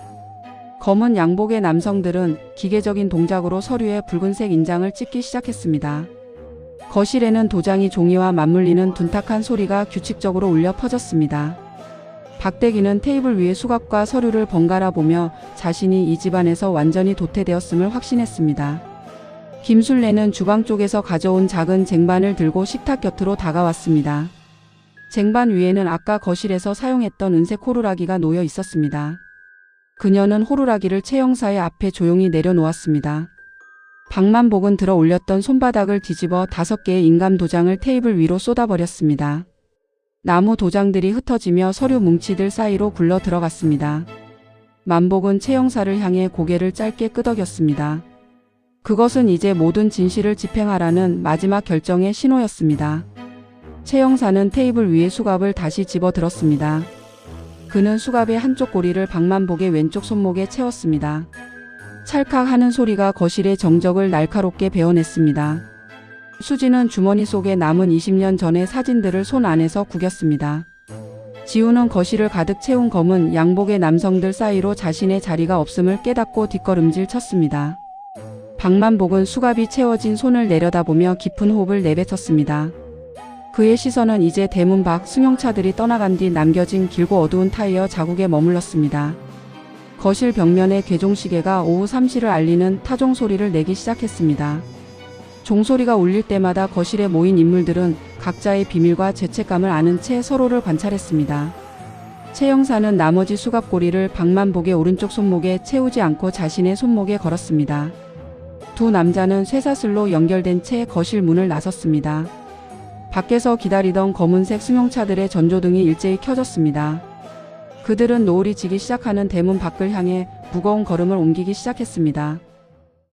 검은 양복의 남성들은 기계적인 동작으로 서류에 붉은색 인장을 찍기 시작했습니다. 거실에는 도장이 종이와 맞물리는 둔탁한 소리가 규칙적으로 울려 퍼졌습니다. 박대기는 테이블 위의 수갑과 서류를 번갈아 보며 자신이 이 집안에서 완전히 도태되었음을 확신했습니다. 김술래는 주방 쪽에서 가져온 작은 쟁반을 들고 식탁 곁으로 다가왔습니다. 쟁반 위에는 아까 거실에서 사용했던 은색 호루라기가 놓여 있었습니다. 그녀는 호루라기를 최 형사의 앞에 조용히 내려놓았습니다. 박만복은 들어 올렸던 손바닥을 뒤집어 5개의 인감 도장을 테이블 위로 쏟아버렸습니다. 나무 도장들이 흩어지며 서류 뭉치들 사이로 굴러 들어갔습니다. 만복은 최 형사를 향해 고개를 짧게 끄덕였습니다. 그것은 이제 모든 진실을 집행하라는 마지막 결정의 신호였습니다. 최 형사는 테이블 위에 수갑을 다시 집어들었습니다. 그는 수갑의 한쪽 고리를 박만복의 왼쪽 손목에 채웠습니다. 찰칵 하는 소리가 거실의 정적을 날카롭게 베어냈습니다. 수지는 주머니 속에 남은 20년 전의 사진들을 손 안에서 구겼습니다. 지우는 거실을 가득 채운 검은 양복의 남성들 사이로 자신의 자리가 없음을 깨닫고 뒷걸음질 쳤습니다. 박만복은 수갑이 채워진 손을 내려다보며 깊은 호흡을 내뱉었습니다. 그의 시선은 이제 대문 밖 승용차들이 떠나간 뒤 남겨진 길고 어두운 타이어 자국에 머물렀습니다. 거실 벽면의 괴종시계가 오후 3시를 알리는 타종 소리를 내기 시작했습니다. 종소리가 울릴 때마다 거실에 모인 인물들은 각자의 비밀과 죄책감을 아는 채 서로를 관찰했습니다. 최 형사는 나머지 수갑고리를 박만복의 오른쪽 손목에 채우지 않고 자신의 손목에 걸었습니다. 두 남자는 쇠사슬로 연결된 채 거실 문을 나섰습니다. 밖에서 기다리던 검은색 승용차들의 전조등이 일제히 켜졌습니다. 그들은 노을이 지기 시작하는 대문 밖을 향해 무거운 걸음을 옮기기 시작했습니다.